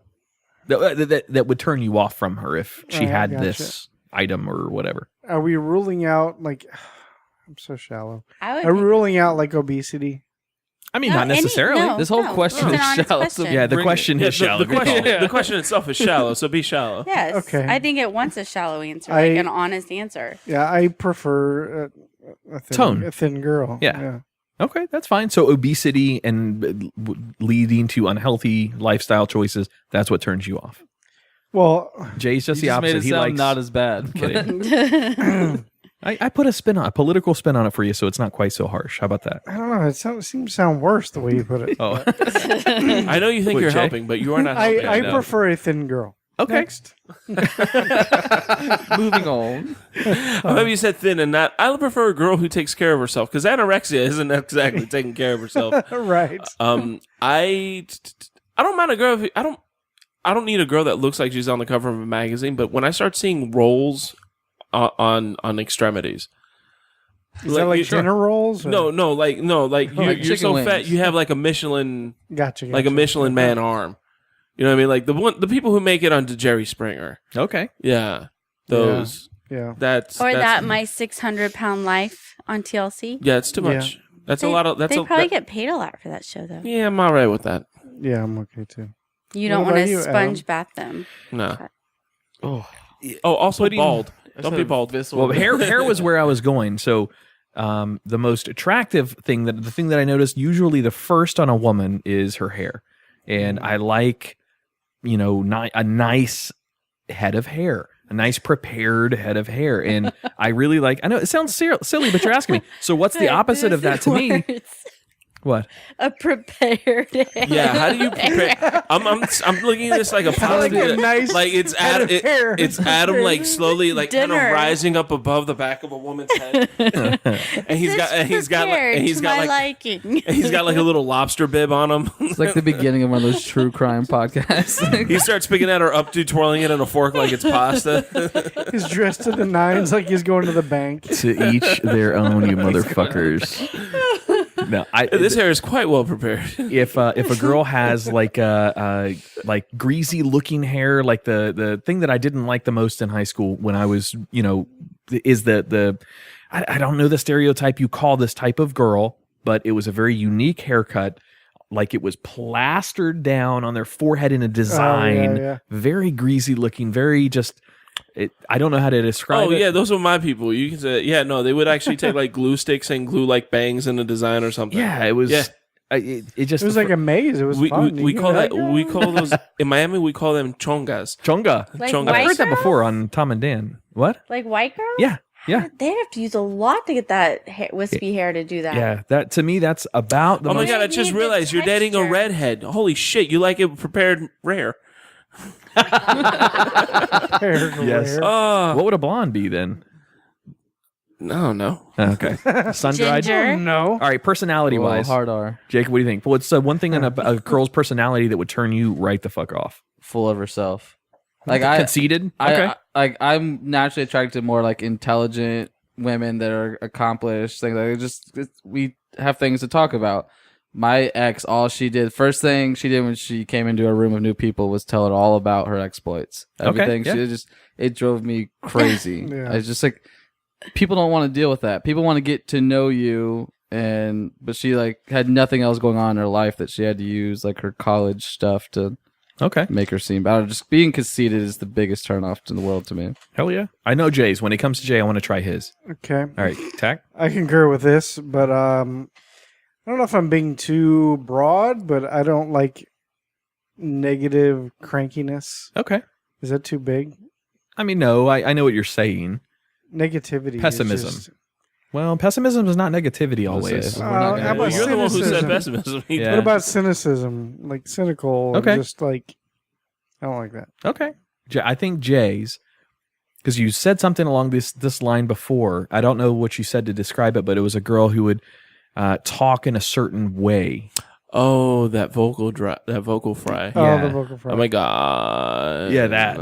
That would turn you off from her if she had gotcha. this item or whatever. Are we ruling out like? I'm so shallow. I would Are we ruling out like obesity? I mean, not necessarily. This whole question it's an is honest shallow. question. Yeah, the question is shallow. The question itself is shallow, so be shallow. Yes. Okay. I think it wants a shallow answer, like an honest answer. Yeah, I prefer a thin girl. Yeah. Okay, that's fine. So obesity and leading to unhealthy lifestyle choices, that's what turns you off. Well, Jay's just You the just made opposite. it He sound likes not as bad. kidding. I put a political spin on it for you, so it's not quite so harsh. How about that? I don't know. It seems to sound worse the way you put it. Oh, I know you think What, you're Jay? helping, but you are not helping. I know. prefer a thin girl. okay. Next. Moving on. Maybe you said thin and not. I prefer a girl who takes care of herself because anorexia isn't exactly taking care of herself. Right. I don't mind a girl. I don't need a girl that looks like she's on the cover of a magazine. But when I start seeing rolls on extremities, Is that like dinner rolls? Or? No, like Like you're chicken so wings. fat you have like a Michelin, Gotcha. like a Michelin man arm. You know what I mean? Like the people who make it onto Jerry Springer. Okay. Yeah, those. Yeah. That's my 600-pound life on TLC. Yeah, it's too much. Yeah. That's a lot of. That's they a, probably that- get paid a lot for that show, though. Yeah, I'm all right with that. Yeah, I'm okay too. You What don't want about to you, sponge Adam? bath them. No. Oh, Also bald. Don't be bald. Well, hair was where I was going. So, the most attractive thing the thing that I noticed usually the first on a woman is her hair, and I like, a nice head of hair, a nice prepared head of hair, and I really like. I know it sounds silly, but you're asking me. So, what's the opposite of that to me? What? A prepared. Yeah, how do you prepare? I'm looking at this like a positive, a nice like it's head of hair. it's Adam like slowly like kind of Dinner. rising up above the back of a woman's head, and he's got like a little lobster bib on him. it's like the beginning of one of those true crime podcasts. He starts picking at her up to twirling it in a fork like it's pasta. He's dressed to the nines like he's going to the bank. To each their own, you motherfuckers. No, This hair is quite well prepared. if a girl has like greasy looking hair, like the thing that I didn't like the most in high school when I was, is I don't know the stereotype you call this type of girl, but it was a very unique haircut. Like it was plastered down on their forehead in a design, yeah. very greasy looking, very just. I don't know how to describe it. Oh yeah, those were my people. You can say, yeah, no, they would actually take like glue sticks and glue like bangs in a design or something. Yeah, it was. Yeah. It just It was like a maze. It was fun. we call those in Miami. We call them chongas. Chonga. Like Chonga. I've white heard that girl? before on Tom and Dan. What? Like white girl? Yeah. Yeah. They'd have to use a lot to get that wispy hair to do that. Yeah. That to me, that's about the Oh my most. god! I Need just the realized you're dating a texture. redhead. Holy shit! You like it prepared rare. Yes. Oh What would a blonde be then? no. Okay. Sun dried. Ginger. No. All right. Personality wise, hard R, Jacob, what do you think? What's one thing in a girl's personality that would turn you right the fuck off? full of herself. Like Conceited. Okay. I'm naturally attracted to more like intelligent women that are accomplished. Things like we have things to talk about. My ex, first thing she did when she came into a room of new people was tell her all about her exploits. Everything. yeah. It drove me crazy. Yeah. I was just like, people don't want to deal with that. People want to get to know you, but she like had nothing else going on in her life that she had to use like her college stuff to Okay. make her seem better. Just being conceited is the biggest turnoff in the world to me. Hell yeah. I know Jay's. When it comes to Jay, I want to try his. Okay. All right. Tack. I concur with this, but I don't know if I'm being too broad, but I don't like negative crankiness. Okay. Is that too big? I mean, no, I know what you're saying. Negativity. is Pessimism. just- Well, pessimism is not negativity always. How about You're the one who said cynicism? pessimism. Yeah. What about cynicism? Like cynical. Okay. Just like, I don't like that. Okay. I think Jay's, because you said something along this line before. I don't know what you said to describe it, but it was a girl who would talk in a certain way. Oh, that vocal fry. Yeah. The vocal fry. Oh my god. Yeah, that.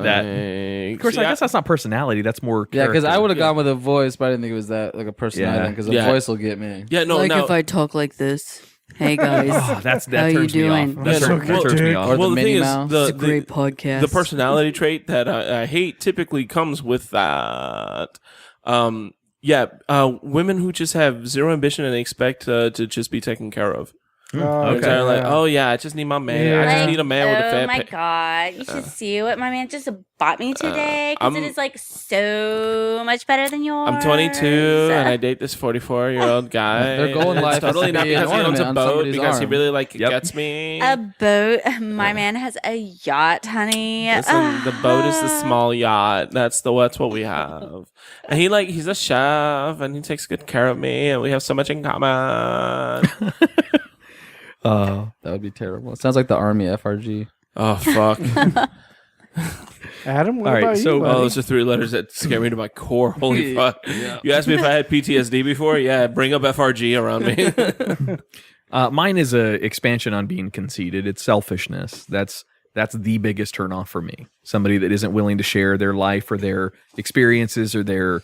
Of course, I guess that's not personality. That's more Yeah, because I character. would have gone with a voice, but I didn't think it was that like a personality. Because a voice will get me. Yeah, no, like no. if I talk like this. Hey guys, Oh, that how you turns me doing? off. Yeah, That turns me off. Or well, the the Minnie thing Mouse. is, It's a great podcast. the personality trait that I hate typically comes with that. Women who just have zero ambition and expect to just be taken care of. Okay. They're like, oh yeah, I just need my man. I just need a man with a fat. Oh my god, you should see what my man just bought me today because it is like so much better than yours. I'm 22 and I date this 44-year-old guy. Their goal in It's life is totally to not be an because he owns a ornament on boat, somebody's because he arm. really gets me. A boat. My man has a yacht, honey. Listen, the boat is the small yacht. That's what we have. And he's a chef and he takes good care of me and we have so much in common. That would be terrible. It sounds like the Army FRG. Oh fuck. Adam, what All right, about so- you? buddy? Those are three letters that scare me to my core. Holy fuck. You asked me if I had PTSD before? Yeah, bring up FRG around me. Mine is a expansion on being conceited. It's selfishness. That's the biggest turnoff for me. Somebody that isn't willing to share their life or their experiences or their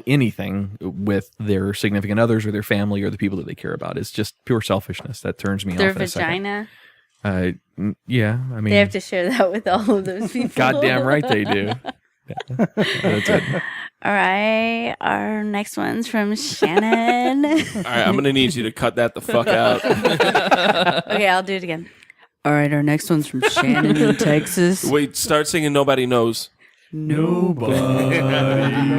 anything with their significant others or their family or the people that they care about. It's just pure selfishness that turns me Their off. in a second. vagina. Yeah, I mean, They have to share that with all of those people. goddamn right they do. Yeah. That's it. All right, our next one's from Shannon. All right, I'm going to need you to cut that the fuck out. Okay, I'll do it again. All right, our next one's from Shannon in Texas. Wait, start singing Nobody Knows. Nobody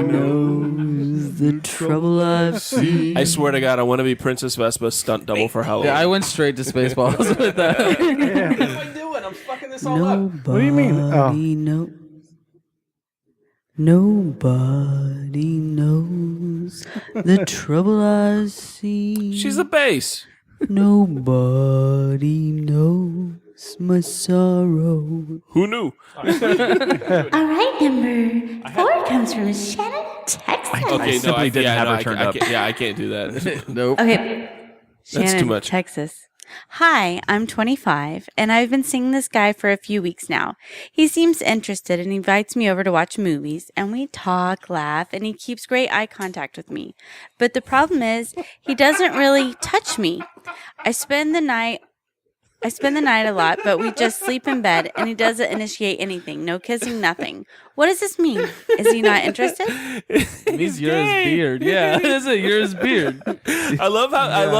knows the trouble I've seen. I swear to God, I want to be Princess Vespa stunt double for Halloween. Yeah, I went straight to Spaceballs with that. What do you mean? Oh. Nobody knows the trouble I see. She's a bass. Nobody knows my sorrow. Who knew? All right, number 4 comes from Shannon, Texas. Okay, simply didn't have her turned up. I can't do that. Nope. Okay. That's Shannon, too much. Texas. Hi, I'm 25, and I've been seeing this guy for a few weeks now. He seems interested and invites me over to watch movies, and we talk, laugh, and he keeps great eye contact with me. But the problem is, he doesn't really touch me. I spend the night a lot, but we just sleep in bed, and he doesn't initiate anything. No kissing, nothing. What does this mean? Is he not interested? It means you're his beard. Yeah, that's it. You're his beard. I love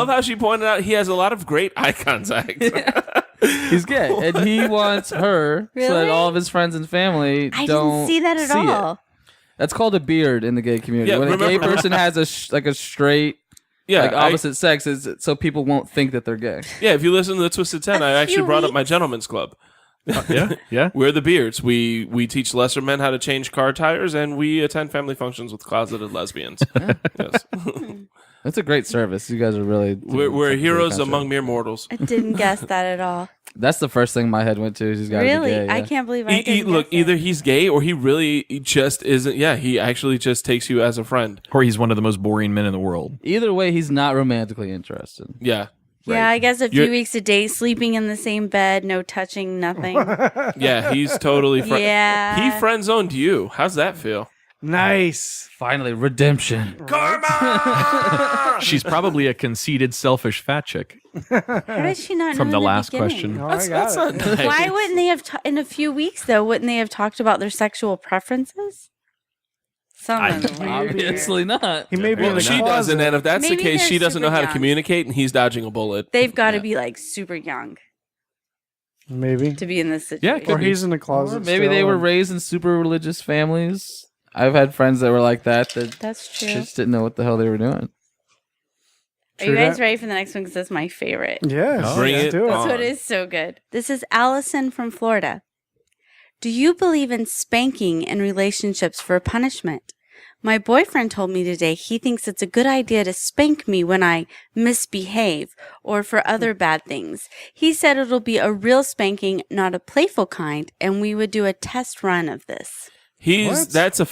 how she pointed out he has a lot of great eye contact. He's gay, and he wants her so that Really? all of his friends and family I don't didn't see that at see all. It. That's called a beard in the gay community. Yeah, when a gay remember- person has a straight, Yeah, opposite sex, is so people won't think that they're gay. if you listen to the Twisted 10, I actually few brought up my weeks? gentleman's club. Yeah. We're the Beards. We teach lesser men how to change car tires, and we attend family functions with closeted lesbians. Yes. That's a great service. You guys are really We're heroes among mere mortals. I didn't guess that at all. That's the first thing my head went to. Is he's got to Really? be gay. I Yeah. can't believe I didn't Look, guess either it. he's gay or he just isn't. Yeah, he actually just takes you as a friend. Or he's one of the most boring men in the world. Either way, he's not romantically interested. Yeah. Yeah, I guess a few You're- weeks a date, sleeping in the same bed, no touching, nothing. Yeah, he's totally Yeah. He friend zoned you. How's that feel? Nice. Finally, redemption. She's probably a conceited, selfish fat chick. How did she not From know the in last beginning? question. Oh, I got it. not nice. Why wouldn't they have, in a few weeks though, wouldn't they have talked about their sexual preferences? Something weird. Obviously not. He may be in Well, the she closet. doesn't, and if that's Maybe the case, they're she doesn't know super how to young. communicate, and he's dodging a bullet. They've got to be like super young Maybe. to be in this Yeah, situation. Or he's in the closet. Or maybe they still were and- raised in super religious families. I've had friends that were like that That's true. just didn't know what the hell they were doing. Are you True guys that. ready for the next one? Because that's my favorite. Yes. Bring let's it do on. So it is so good. This is Allison from Florida. Do you believe in spanking in relationships for punishment? My boyfriend told me today he thinks it's a good idea to spank me when I misbehave or for other bad things. He said it'll be a real spanking, not a playful kind, and we would do a test run of this. That's a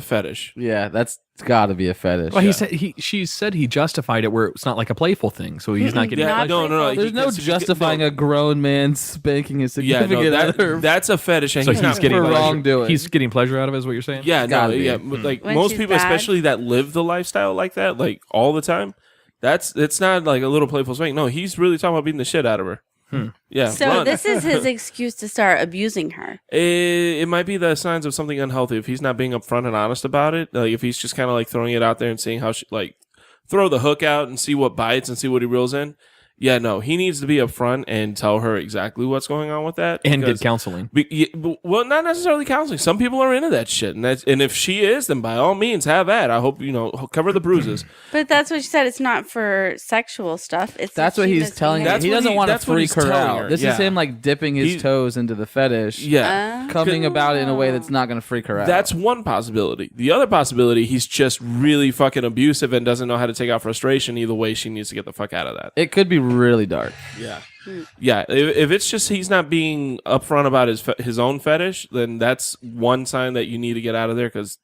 fetish. Yeah, that's gotta be a fetish. Well, she said he justified it where it's not like a playful thing, so he's not getting. Yeah, no. There's no justifying a grown man spanking his significant other. That's a fetish, and So he's he's getting wrongdoing. He's getting pleasure out of it, is what you're saying? Yeah, no, be. yeah. Like When most she's people, bad. especially that live the lifestyle like that, like all the time. It's not like a little playful spank. No, he's really talking about beating the shit out of her. Yeah. So run. this is his excuse to start abusing her. It might be the signs of something unhealthy if he's not being upfront and honest about it. Like if he's just kind of like throwing it out there and seeing how she like throw the hook out and see what bites and see what he reels in. Yeah, no, he needs to be upfront and tell her exactly what's going on with that. And get counseling. Well, not necessarily counseling. Some people are into that shit, and if she is, then by all means, have at. I hope cover the bruises. But that's what she said. It's not for sexual stuff. That's what he's telling her. That's He what doesn't want to that's what freak he's her telling out. her, This yeah. is him like dipping his toes into the fetish. Yeah, coming about it in a way that's not going to freak her out. that's one possibility. The other possibility, he's just really fucking abusive and doesn't know how to take out frustration. Either way, she needs to get the fuck out of that. It could be really dark. Yeah, if it's just he's not being upfront about his own fetish, then that's one sign that you need to get out of there. Because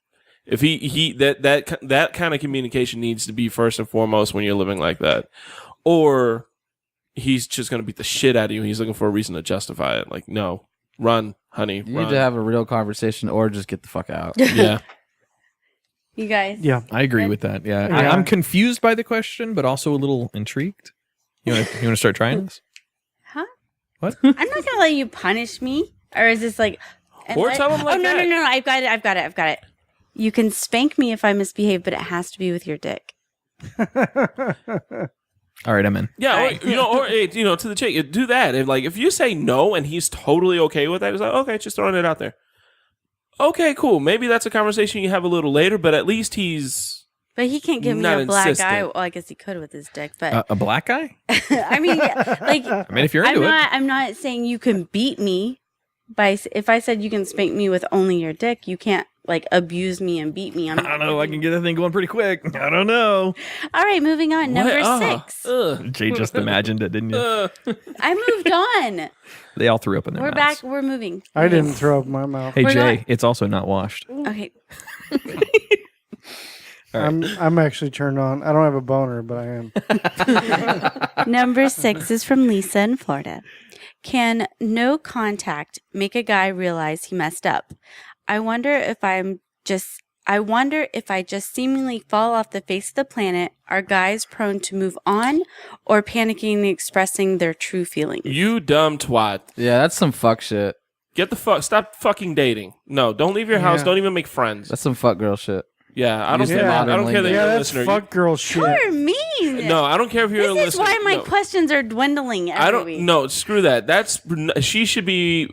if that kind of communication needs to be first and foremost when you're living like that, or he's just gonna beat the shit out of you. And he's looking for a reason to justify it. Like, no, run, honey. You run. need to have a real conversation or just get the fuck out. Yeah. You guys. Yeah. I agree with that. Yeah. Yeah. I'm confused by the question, but also a little intrigued. You want to start trying this? Huh? What? I'm not gonna let you punish me. Or is this like? Or tell him like oh no that. no! I've got it. You can spank me if I misbehave, but it has to be with your dick. All right, I'm in. Yeah, Right. or to the chick, do that. If you say no and he's totally okay with that, he's like, okay, just throwing it out there. Okay, cool. Maybe that's a conversation you have a little later, but at least he's. But he can't give me Not a black insistent. eye. Well, I guess he could with his dick, but A black guy? I mean, like, I mean, if you're into it. I'm not saying you can beat me if I said you can spank me with only your dick. You can't like abuse me and beat me. I don't know. I can get that thing going pretty quick. I don't know. All right, moving on. Number What? 6. Jay just imagined it, didn't you? I moved on. They all threw up in their We're mouths. back. We're moving. I didn't throw up my mouth. Hey, We're Jay, not- it's also not washed. Okay. I'm actually turned on. I don't have a boner, but I am. Number 6 is from Lisa in Florida. Can no contact make a guy realize he messed up? I wonder if I just seemingly fall off the face of the planet. Are guys prone to move on or panicking and expressing their true feelings? You dumb twat. Yeah, that's some fuck shit. Stop fucking dating. No, don't leave your house. Yeah. Don't even make friends. That's some fuck girl shit. Yeah, I don't Use care. the I don't modern care that lingo. you're Yeah, a that's listener. fuck girl shit. You're mean. No, I don't care if you're a This is listener. why my No. questions are dwindling every week. No, screw that. She should be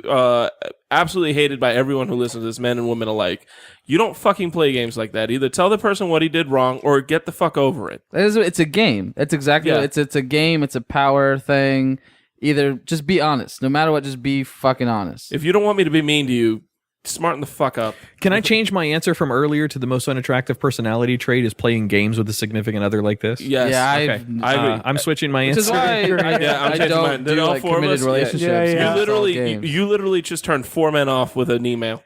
absolutely hated by everyone who listens to this, men and women alike. You don't fucking play games like that. Either tell the person what he did wrong or get the fuck over it. It's a game. That's exactly Yeah. what it's a game. It's a power thing. Either just be honest. No matter what, just be fucking honest. If you don't want me to be mean to you, smarten the fuck up. Can I change my answer from earlier to the most unattractive personality trait is playing games with a significant other like this? Yes. Yeah, Okay. I agree. I'm switching my Which is answer. why Yeah, I'm I changing don't mine. Then do all like four of committed us- yeah. relationships. Yeah, yeah. You It's all literally, games. you literally just turned 4 men off with an email.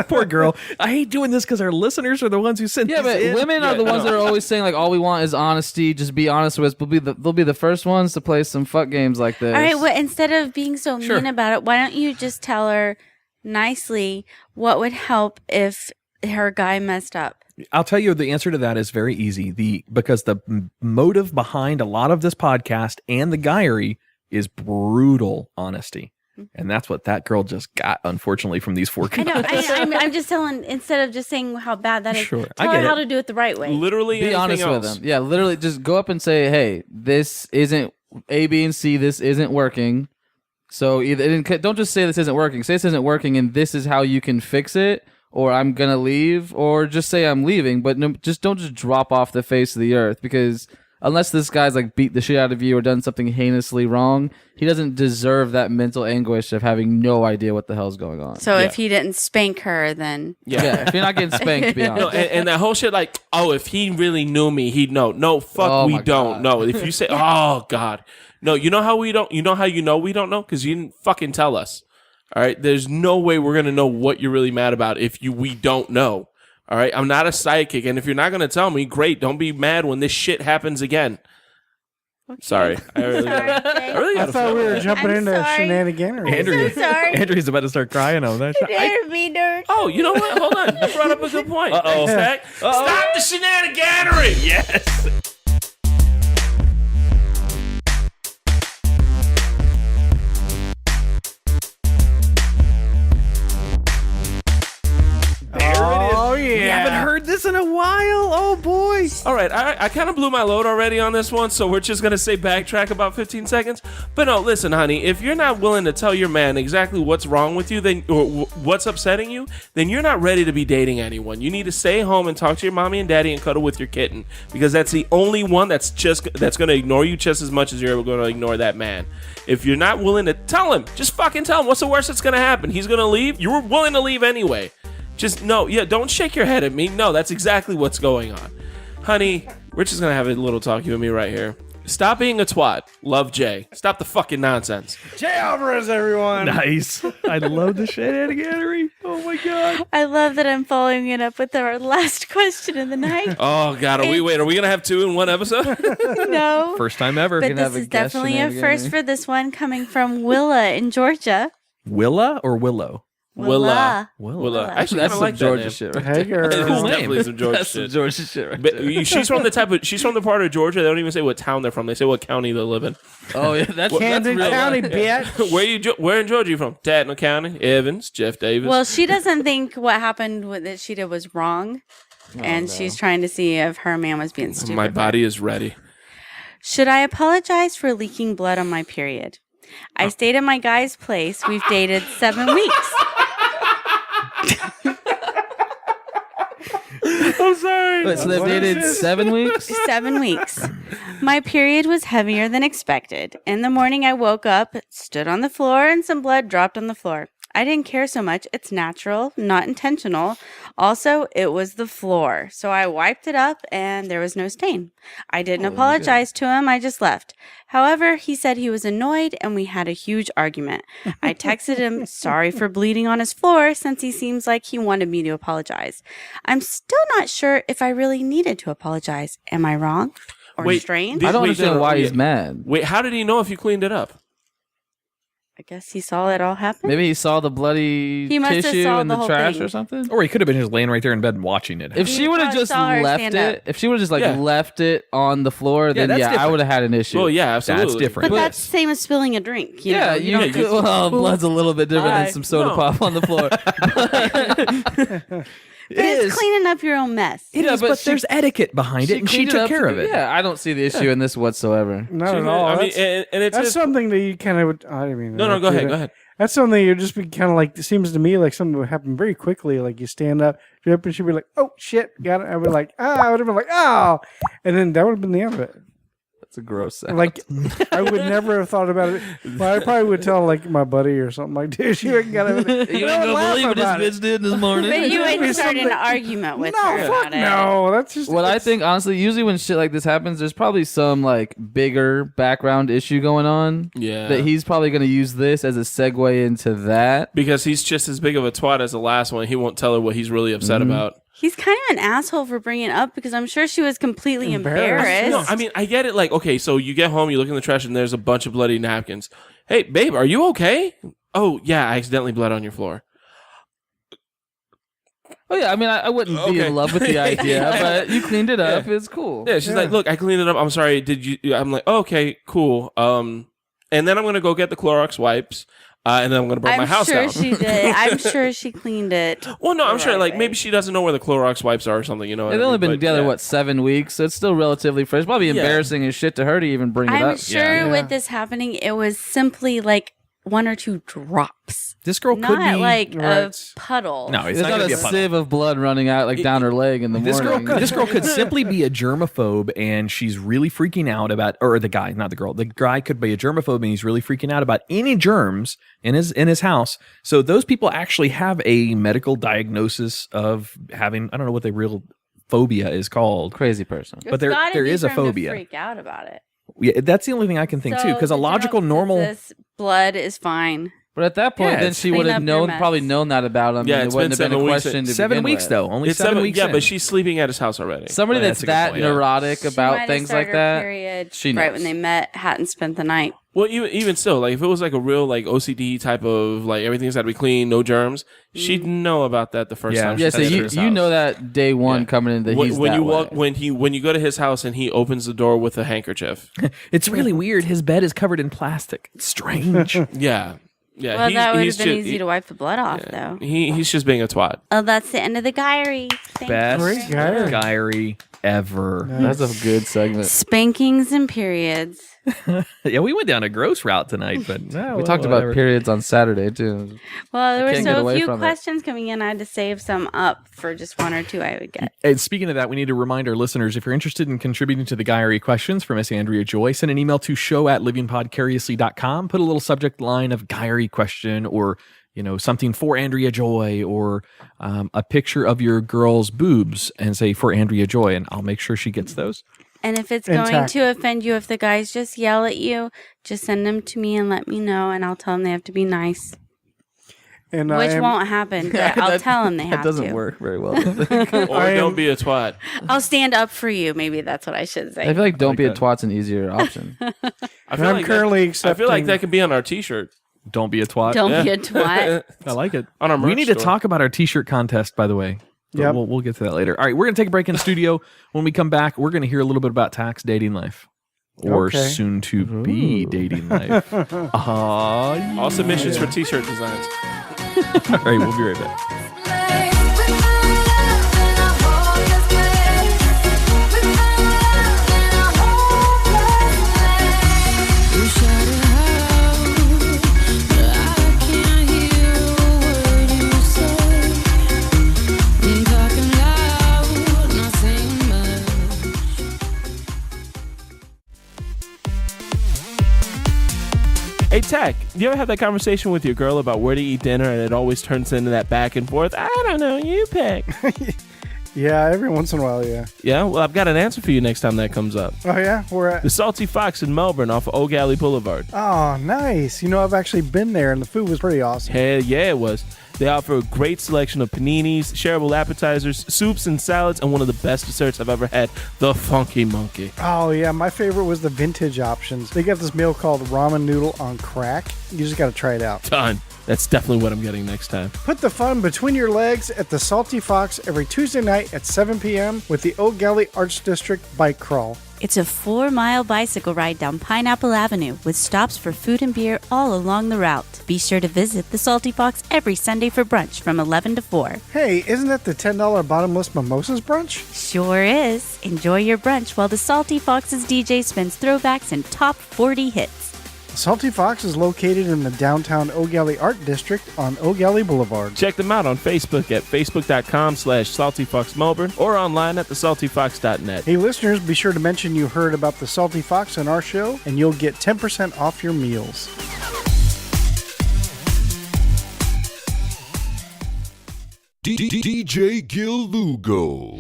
Poor girl. I hate doing this because our listeners are the ones who sent Yeah, this but in. women are the ones that are always saying like, all we want is honesty. Just be honest with us. They'll be the first ones to play some fuck games like this. All right, well, instead of being so Sure. mean about it, why don't you just tell her nicely what would help if her guy messed up? I'll tell you the answer to that is very easy. Because the motive behind a lot of this podcast and the Guyry is brutal honesty. And that's what that girl just got, unfortunately, from these 4 I guys. know. I'm just telling, instead of just saying how bad that is, Sure, I tell get her how it. to do it the right way. Literally Be anything honest else. with them. Yeah, literally just go up and say, hey, this isn't A, B, and C. This isn't working. So don't just say this isn't working. Say this isn't working and this is how you can fix it, or I'm going to leave, or just say I'm leaving. But no, just don't just drop off the face of the earth, because unless this guy's like beat the shit out of you or done something heinously wrong, he doesn't deserve that mental anguish of having no idea what the hell's going on. So if he didn't spank her, then if you're not getting spanked, be honest. No, and that whole shit, like, oh, if he really knew me, he'd know. No, fuck, we don't. No, if you say, oh God, no, you know how we don't. You know how you know we don't know because you didn't fucking tell us. All right, there's no way we're gonna know what you're really mad about if we don't know. All right, I'm not a psychic, and if you're not gonna tell me, great. Don't be mad when this shit happens again. Okay. Sorry, I thought we were jumping into shenaniganry. Andrea's about to start crying on that. Oh, you know what? Hold on, you brought up a good point. Thanks, Stop the shenaniganry. Yes. We haven't heard this in a while. Oh boy. All right, I kind of blew my load already on this one, so we're just gonna say backtrack about 15 seconds. But no, listen, honey, if you're not willing to tell your man exactly what's wrong with you, then or what's upsetting you, then you're not ready to be dating anyone. You need to stay home and talk to your mommy and daddy and cuddle with your kitten, because that's the only one that's gonna ignore you just as much as you're gonna ignore that man. If you're not willing to tell him, just fucking tell him. What's the worst that's gonna happen? He's gonna leave. You were willing to leave anyway. Just no, don't shake your head at me. No, that's exactly what's going on. Honey, we're just going to have a little talk, you and me right here. Stop being a twat. Love Jay. Stop the fucking nonsense. Jay Alvarez, everyone. Nice. I love the shenaniganry. Oh my God. I love that I'm following it up with our last question of the night. Oh God, are we going to have 2 in one episode? No. First time ever. But this is definitely a first for this one, coming from Willa in Georgia. Willa or Willow? Willa. Actually, that's some like Georgia that shit, right? Hey, girl. It's Cool definitely name. some Georgia That's shit. some Georgia shit, right But there. she's from the part of Georgia. They don't even say what town they're from. They say what county they live in. Oh yeah, that's Camden real County, life. bitch. Where in Georgia you from? Tatnall County, Evans, Jeff Davis. Well, she doesn't think what happened with that she did was wrong. And she's trying to see if her man was being stupid. My body is ready. Should I apologize for leaking blood on my period? I stayed at my guy's place. We've dated 7 weeks. I'm sorry. Wait, so they've dated 7 weeks? 7 weeks. My period was heavier than expected. In the morning, I woke up, stood on the floor, and some blood dropped on the floor. I didn't care so much. It's natural, not intentional. Also, it was the floor. So I wiped it up and there was no stain. I didn't apologize to him. I just left. However, he said he was annoyed and we had a huge argument. I texted him sorry for bleeding on his floor since he seems like he wanted me to apologize. I'm still not sure if I really needed to apologize. Am I wrong or strange? I don't understand why he's mad. Wait, how did he know if you cleaned it up? I guess he saw it all happen. Maybe he saw the bloody tissue in the trash thing. or something. Or he could have been just laying right there in bed and watching it. If she would have just left it, if she would have just left it on the floor, then I would have had an issue. Well, yeah, absolutely. That's different. But that's the same as spilling a drink. You know? Well, blood's a little bit different than some soda pop on the floor. But it's cleaning up your own mess. It is, but there's etiquette behind it, and she took care of it. Yeah, I don't see the issue in this whatsoever. Not at all. I mean, and it's that's just, something that you kind of would. I mean, no, go ahead. That's something you'd just be kind of like. It seems to me like something would happen very quickly. Like you stand up, drip, and she'd be like, "Oh shit, got it." I would be like, "Ah," I would have been like, "Oh," and then that would have been the end of it. That's a gross sound. Like I would never have thought about it. Well, I probably would tell like my buddy or something like, "Dude, she wouldn't get it." You ain't gonna believe what this bitch did this morning. But you wouldn't start an argument with her about it. No, that's just what I think. Honestly, usually when shit like this happens, there's probably some like bigger background issue going on. Yeah, that he's probably going to use this as a segue into that because he's just as big of a twat as the last one. He won't tell her what he's really upset about. He's kind of an asshole for bringing it up because I'm sure she was completely embarrassed. No, I mean, I get it. Like, okay, so you get home, you look in the trash, and there's a bunch of bloody napkins. Hey, babe, are you okay? Oh, yeah, I accidentally bled on your floor. Oh, yeah, I mean, I wouldn't be in love with the idea, but you cleaned it up. It's cool. Yeah, she's like, look, I cleaned it up. I'm sorry. Did you? I'm like, oh, okay, cool. And then I'm going to go get the Clorox wipes. And then I'm going to burn my house down. I'm sure she did. I'm sure she cleaned it. Well, no, I'm sure. Like maybe she doesn't know where the Clorox wipes are or something. You know, they've only been together 7 weeks, so it's still relatively fresh. Probably embarrassing as shit to her to even bring it up. I'm sure with this happening, it was simply like 1 or 2 drops. This girl not could be like right. a puddle. No, it's There's not not gonna a be a puddle. sieve of blood running out like down her leg in the morning. This girl could simply be a germaphobe, and she's really freaking out about, or the guy, not the girl. The guy could be a germaphobe, and he's really freaking out about any germs in his house. So those people actually have a medical diagnosis of having, I don't know what the real phobia is called. Crazy person. But there is a phobia. To freak out about it. Yeah, that's the only thing I can think too, because a logical, normal. This blood is fine. But at that point, Yeah, then it's she would have probably known that about him. Yeah, and it's it wouldn't been have been a 7 weeks. question to 7 begin weeks with. though, only It's 7 weeks. Yeah, in. but she's sleeping at his house already. Somebody Well, that's that's a good that point. neurotic She might about have things started like her that, period she right knows. when they met, hadn't spent the night. Well, even still, like if it was like a real like OCD type of like everything's got to be clean, no germs, she'd know about that the first Yeah. time. she Yeah, so touched you his you house. know that day one coming in that he's when that you way. walk when you go to his house and he opens the door with a handkerchief. It's really weird. His bed is covered in plastic. It's strange. Yeah, yeah. Well, that would have been ju- easy to wipe the blood off, though. He's just being a twat. Oh, that's the end of the diary. Thank Best you. Great diary. diary ever. That's a good segment. Spankings and periods. Yeah, we went down a gross route tonight, but We talked about periods on Saturday too. Well, there were can't get so away few from it. questions coming in. I had to save some up for just 1 or 2 I would get. And speaking of that, we need to remind our listeners, if you're interested in contributing to the Diary questions from Miss Andrea Joy, send an email to show@livingpodcariously.com. Put a little subject line of Diary question, or something for Andrea Joy, or a picture of your girl's boobs, and say for Andrea Joy, and I'll make sure she gets those. And if it's And going Tach. to offend you, if the guys just yell at you, just send them to me and let me know, and I'll tell them they have to be nice. And Which won't happen, but I'll tell them they have That doesn't to. work very well. Or don't be a twat. I'll stand up for you. Maybe that's what I should say. I feel like don't be a that. twat's an easier option. I I'm feel like currently I feel accepting. like that could be on our T-shirt. Don't be a twat. Don't be a twat. I like it. On our We merch need to store. talk about our T-shirt contest, by the way. But Yep. we'll get to that later. All right, we're going to take a break in the studio. When we come back, we're going to hear a little bit about Tach's dating life. Or Okay. soon to be dating life. All submissions for T-shirt designs. All right, we'll be right back. Hey, Tach, you ever have that conversation with your girl about where to eat dinner and it always turns into that back and forth? I don't know, you pick. Yeah, every once in a while, yeah. Yeah, well, I've got an answer for you next time that comes up. Oh, yeah? We're at. The Salty Fox in Melbourne off of Oak Alley Boulevard. Oh, nice. I've actually been there, and the food was pretty awesome. Hell yeah, it was. They offer a great selection of paninis, shareable appetizers, soups and salads, and one of the best desserts I've ever had, the Funky Monkey. Oh, yeah. My favorite was the vintage options. They got this meal called ramen noodle on crack. You just got to try it out. Done. That's definitely what I'm getting next time. Put the fun between your legs at the Salty Fox every Tuesday night at 7 p.m. with the Oak Galley Arts District Bike Crawl. It's a 4-mile bicycle ride down Pineapple Avenue with stops for food and beer all along the route. Be sure to visit the Salty Fox every Sunday for brunch from 11 to 4. Hey, isn't that the $10 bottomless mimosas brunch? Sure is. Enjoy your brunch while the Salty Fox's DJ spins throwbacks and top 40 hits. Salty Fox is located in the downtown Oak Galley Art District on Oak Galley Boulevard. Check them out on Facebook at facebook.com/saltyfoxmelbourne or online at thesaltyfox.net. Hey listeners, be sure to mention you heard about the Salty Fox on our show, and you'll get 10% off your meals. DJ Gil Lugo.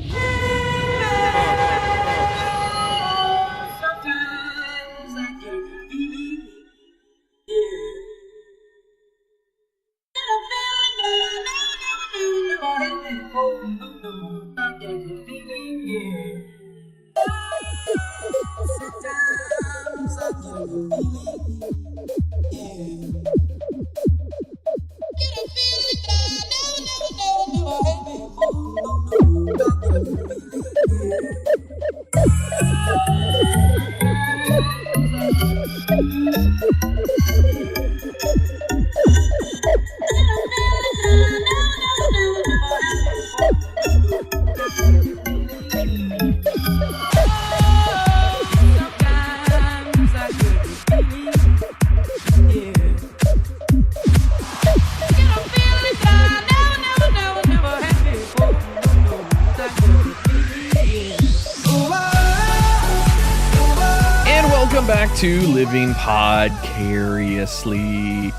back to Living Podcariously.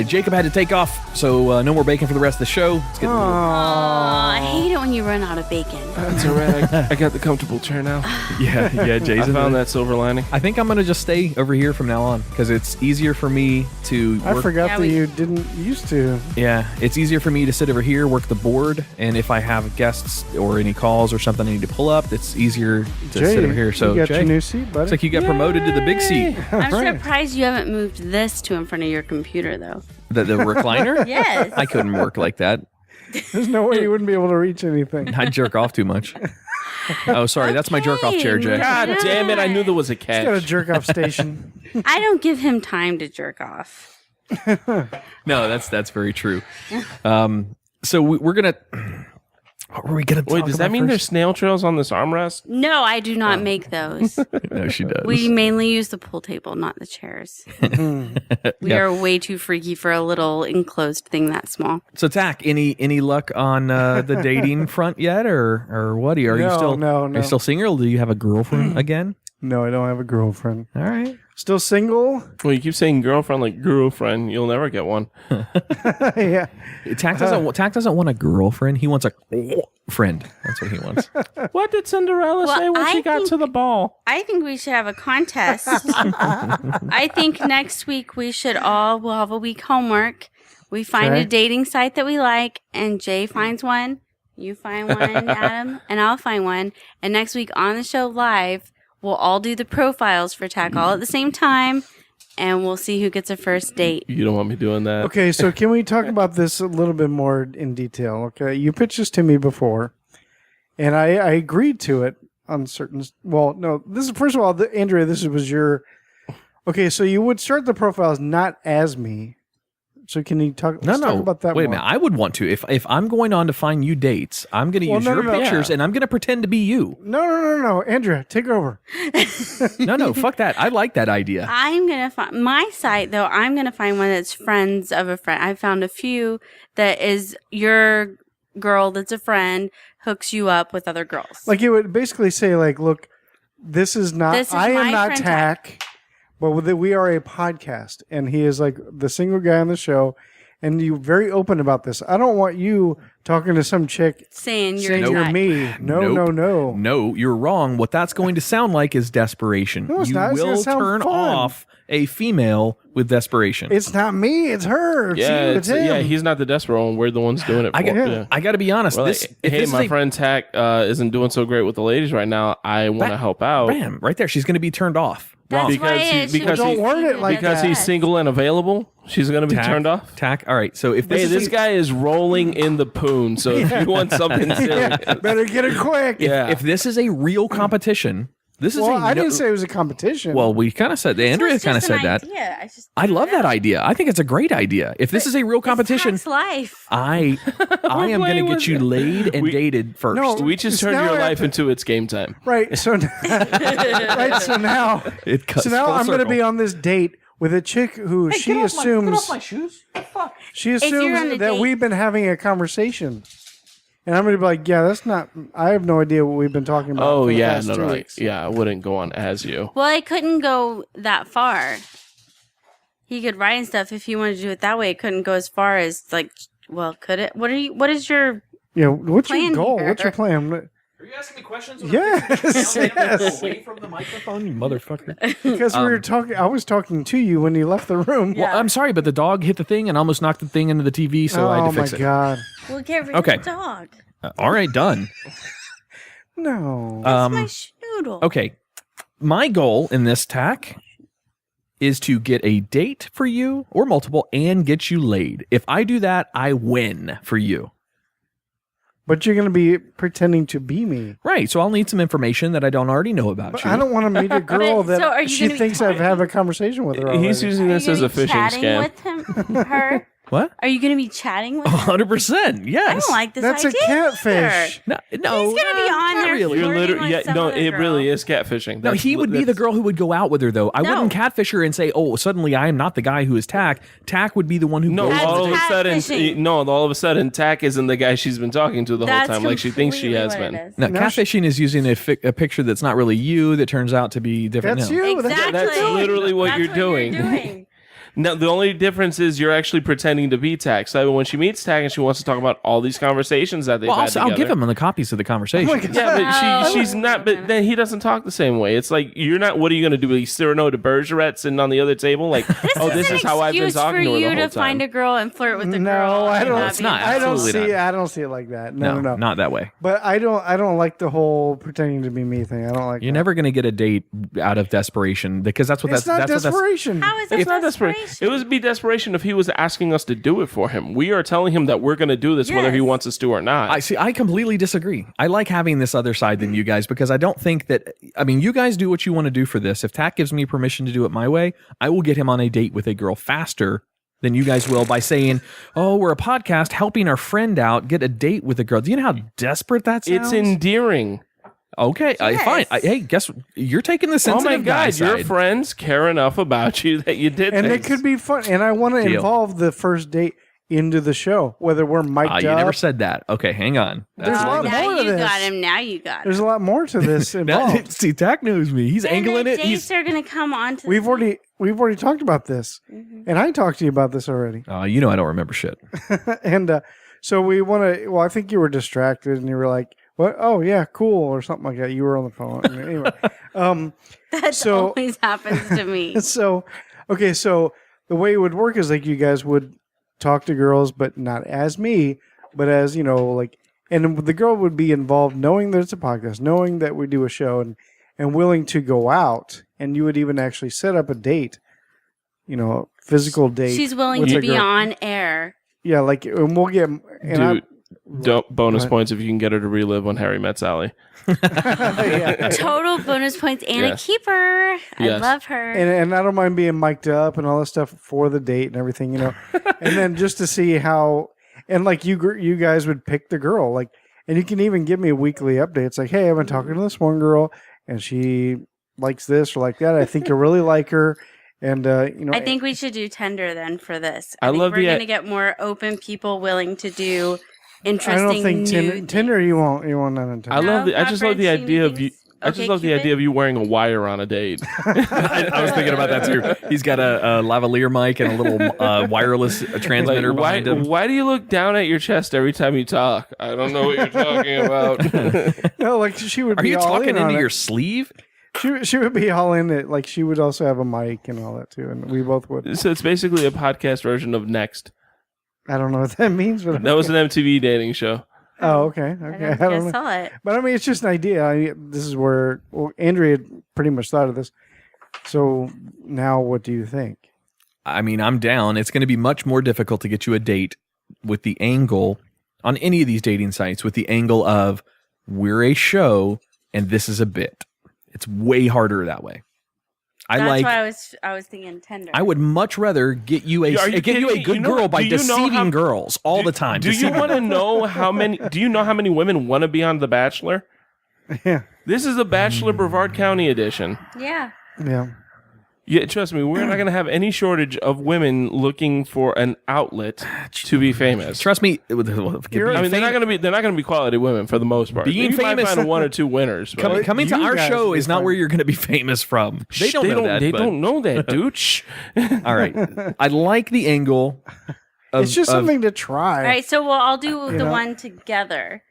Jacob had to take off, so no more bacon for the rest of the show. Let's get I hate it when you run out of bacon. That's all right. I got the comfortable chair now. yeah, Jason. I found that silver lining. I think I'm going to just stay over here from now on because it's easier for me to work. I forgot that you didn't used to. Yeah, it's easier for me to sit over here, work the board, and if I have guests or any calls or something I need to pull up, it's easier to sit over here. So, you got Jay, your new seat, buddy. It's like you got promoted to the big seat. I'm surprised you haven't moved this to in front of your computer, though. The recliner? Yes. I couldn't work like that. There's no way you wouldn't be able to reach anything. I'd jerk off too much. Oh, sorry. That's my jerk off chair, Jay. God damn it. I knew there was a catch. He's got a jerk off station. I don't give him time to jerk off. No, that's very true. So we're going to... What were we going to talk Wait, does that mean there's snail trails on this armrest? No, I do not make those. No, she does. We mainly use the pool table, not the chairs. We are way too freaky for a little enclosed thing that small. So, Tach, any luck on the dating front yet, or what? Are you still no. Are you still single? Do you have a girlfriend again? No, I don't have a girlfriend. All right. Still single? Well, you keep saying girlfriend like girlfriend. You'll never get one. Yeah. Tach doesn't want a girlfriend. He wants a friend. That's what he wants. What did Cinderella say when she got to the ball? I think we should have a contest. I think next week we'll have a week homework. We find a dating site that we like, and Jay finds one. You find one, Adam, and I'll find one. And next week on the show live, we'll all do the profiles for Tach all at the same time, and we'll see who gets a first date. You don't want me doing that. Okay, so can we talk about this a little bit more in detail? Okay, you pitched this to me before, and I agreed to it on certain... Well, no, this is... First of all, Andrea, this was your... Okay, so you would start the profiles not as me. So can you talk? Talk about that. Wait a minute. I would want to. If I'm going on to find you dates, I'm going to use your pictures and I'm going to pretend to be you. No. Andrea, take over. No. Fuck that. I like that idea. I'm going to find my site, though. I'm going to find one that's friends of a friend. I found a few that is your girl that's a friend hooks you up with other girls. Like it would basically say, like, look, this is not. I am not Tach. But we are a podcast, and he is like the single guy on the show, and you're very open about this. I don't want you talking to some chick saying you're me. No. No, you're wrong. What that's going to sound like is desperation. No, it's you not. It's will turn off a female with desperation. It's not me. It's her. Yeah, him. He's not the desperate one. We're the ones doing it for him. I got to be honest. My friend Tach isn't doing so great with the ladies right now. I want to help out. Bam, right there. She's going to be turned off. Because don't word it like because that. He's single and available. She's going to be turned off. Tach. All right. So if this guy is rolling in the poon, so if you want something serious, better get it quick. If this is a real competition, I didn't say it was a competition. Well, we kind of said Andrea kind of said that. I love that idea. I think it's a great idea. If this is a real competition, life. I am going to get you laid and dated first. No, we just turned your life into it's game time. Right. So now I'm going to be on this date with a chick who she assumes. Get off my shoes. Fuck. She assumes that we've been having a conversation. And I'm going to be like, that's not... I have no idea what we've been talking about. Oh, yeah. No. 2 weeks. Yeah, I wouldn't go on as you. Well, I couldn't go that far. He could write and stuff. If he wanted to do it that way, it couldn't go as far as, could it? What is your what's your goal? Here? What's your plan? Are you asking me questions? Yes. Away from the microphone, you motherfucker. Because we were talking... I was talking to you when you left the room. Well, I'm sorry, but the dog hit the thing and almost knocked the thing into the TV, so I had to fix it. Oh, my God. We'll get rid of the dog. All right, done. No. That's my schnoodle. Okay. My goal in this Tach is to get a date for you or multiple and get you laid. If I do that, I win for you. But you're going to be pretending to be me. Right. So I'll need some information that I don't already know about you. I don't want to meet a girl that she thinks I've had a conversation with her already. He's using this as a phishing scam. With him, her? What? Are you going to be chatting with him? 100%. Yes. I don't like this That's idea. A catfish. No. He's going to be on there really. You're flirting literally, with some no, other it girl. really is catfishing. No, he would be the girl who would go out with her, though. I No. wouldn't catfish her and say, "Oh, suddenly I am not the guy who is Tach." Tach would be the one who No, goes. That's all of a sudden, catfishing. all of a sudden, Tach isn't the guy she's been talking to the whole That's time, like she thinks she has completely what been. it is. No, catfishing is using a picture that's not really you that turns out to be different. That's No. you. Exactly. That's literally what That's you're doing. Now, the only difference is you're actually pretending to be Tach. So when she meets Tach and she wants to talk about all these conversations that they've Well, had I'll together. give him the copies of the conversation. Yeah, but she's not. But then he doesn't talk the same way. It's like you're not. What are you going to do? Be Cyrano de Bergerac sitting on the other table, like, this is how I've been talking to her the for you whole to time. find a girl and flirt with a girl. No, I and don't. It's not. I don't Absolutely see. not. I don't see it like that. No, no. not that way. But I don't like the whole pretending to be me thing. I don't like. You're that. never going to get a date out of desperation because that's what It's not that's desperation. How is it It's not desperation. It would be desperation if he was asking us to do it for him. We are telling him that we're going to do this whether he Yes. wants us to or not. I see. I completely disagree. I like having this other side than you guys because I don't think that. I mean, you guys do what you want to do for this. If Tach gives me permission to do it my way, I will get him on a date with a girl faster than you guys will by saying, "Oh, we're a podcast helping our friend out get a date with a girl." Do you know how desperate that sounds? It's endearing. Okay, fine. Hey, guess you're taking the Oh sensitive my guy God, your side. friends care enough about you that you did And things. it could be fun. And I want to Deal. involve the first date into the show, whether we're mic'd up. You never said that. Okay, hang on. There's a lot now more to you this. got him. Now you got him. There's a lot more to this involved. See, Tach knows me. He's And angling the it. dates are going to come on to We've already talked about this, and I talked to you about this already. You know I don't remember shit. And so we want to. Well, I think you were distracted, and you were like, "What? Oh yeah, cool," or something like that. You were on the phone. Anyway, That so- always happens to me. so okay. So the way it would work is like you guys would talk to girls, but not as me, but as like, and the girl would be involved, knowing that it's a podcast, knowing that we do a show, and willing to go out, and you would even actually set up a date, physical date. She's willing with to a be girl. on air. Yeah, like, and we'll get. And Dude, bonus Right. points if you can get her to relive when Harry met Sally. Total bonus points and Yes. a keeper. I Yes. love her. and I don't mind being mic'd up and all this stuff for the date and everything, and then just to see how, and like you guys would pick the girl, like, and you can even give me weekly updates, like, hey, I've been talking to this one girl, and she likes this or like that. I think you really like her, and I think we should do Tinder then for this. I think love we're the- going to get more open people willing to do I interesting. don't think new Tinder you won't none on Tinder. I love the. I not just for love the interesting idea of you. things. I just Okay, love the Cupid? idea of you wearing a wire on a date. I was thinking about that too. He's got a lavalier mic and a little wireless transmitter why, behind him. why do you look down at your chest every time you talk? I don't know what you're talking about. No, like she would Are be you all talking in on into it. your sleeve? She would be all in it. Like she would also have a mic and all that too, and we both would. So it's basically a podcast version of Next. I don't know what that means, but That was an MTV dating show. oh, okay, I okay. don't think I saw it. But I mean, it's just an idea. This is where Andrea had pretty much thought of this. So now, what do you think? I mean, I'm down. It's going to be much more difficult to get you a date with the angle on any of these dating sites with the angle of we're a show and this is a bit. It's way harder that way. That's why I was thinking Tinder. I would much rather get you a Are you get you a kidding me? good You know- girl by do you know deceiving how- girls all the time. Do you Deceiving want to them. know how many? Do you know how many women want to be on The Bachelor? Yeah, This is the Bachelor Brevard County edition. Yeah. yeah. Yeah, trust me, we're not going to have any shortage of women looking for an outlet to be famous. Trust me. I mean, they're not going to be quality women for the most part. Being you might famous- find one or two winners. But coming to You our guys show would be is not fine. where you're going to be famous from. They don't know that. They but- don't know that, dude. Shh. All right. I like the angle. It's just something to try. All right. So we'll all do the know? one together.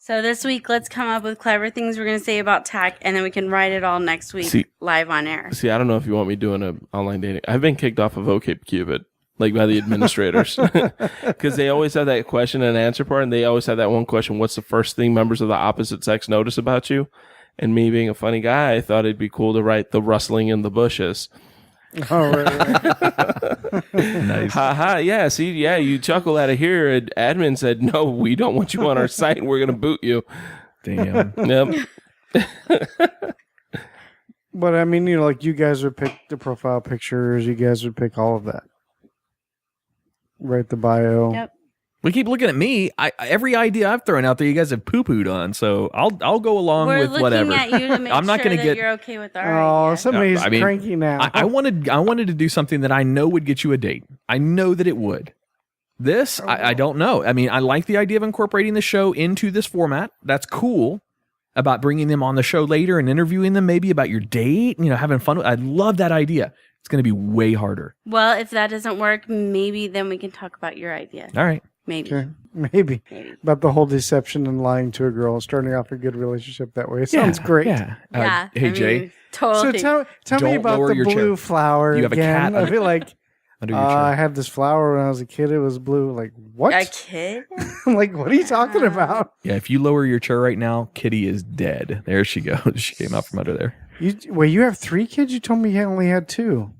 So this week, let's come up with clever things we're going to say about Tach, and then we can write it all next week See- live on air. See, I don't know if you want me doing an online dating. I've been kicked off of OkCupid, like by the administrators, because they always have that question and answer part, and they always have that one question: what's the first thing members of the opposite sex notice about you? And me being a funny guy, I thought it'd be cool to write the rustling in the bushes. Oh, right. Nice. Ha ha! Yeah, see, yeah, you chuckle out of here. And admin said, "No, we don't want you on our site. We're gonna boot you." Damn. Yep. But I mean, like you guys would pick the profile pictures. You guys would pick all of that. Write the bio. Yep. We keep looking at me. Every idea I've thrown out there, you guys have poo-pooed on. So I'll go along with whatever. We're looking at you to make I'm not sure gonna that you're okay with our idea. Somebody's cranky now. I wanted to do something that I know would get you a date. I know that it would. This, I don't know. I mean, I like the idea of incorporating the show into this format. That's cool. About bringing them on the show later and interviewing them maybe about your date, having fun. I love that idea. It's going to be way harder. Well, if that doesn't work, maybe then we can talk about your idea. All right. Maybe. Okay. Maybe. About the whole deception and lying to a girl, starting off a good relationship that way. It sounds great. Yeah. Hey, Jay. Totally. So tell me about the blue flower. You have again. a cat. I feel like under your chair. I had this flower when I was a kid. It was blue. Like, what? A kid? Like, what are you talking about? Yeah, if you lower your chair right now, Kitty is dead. There she goes. She came out from under there. You have 3 kids? You told me you only had 2.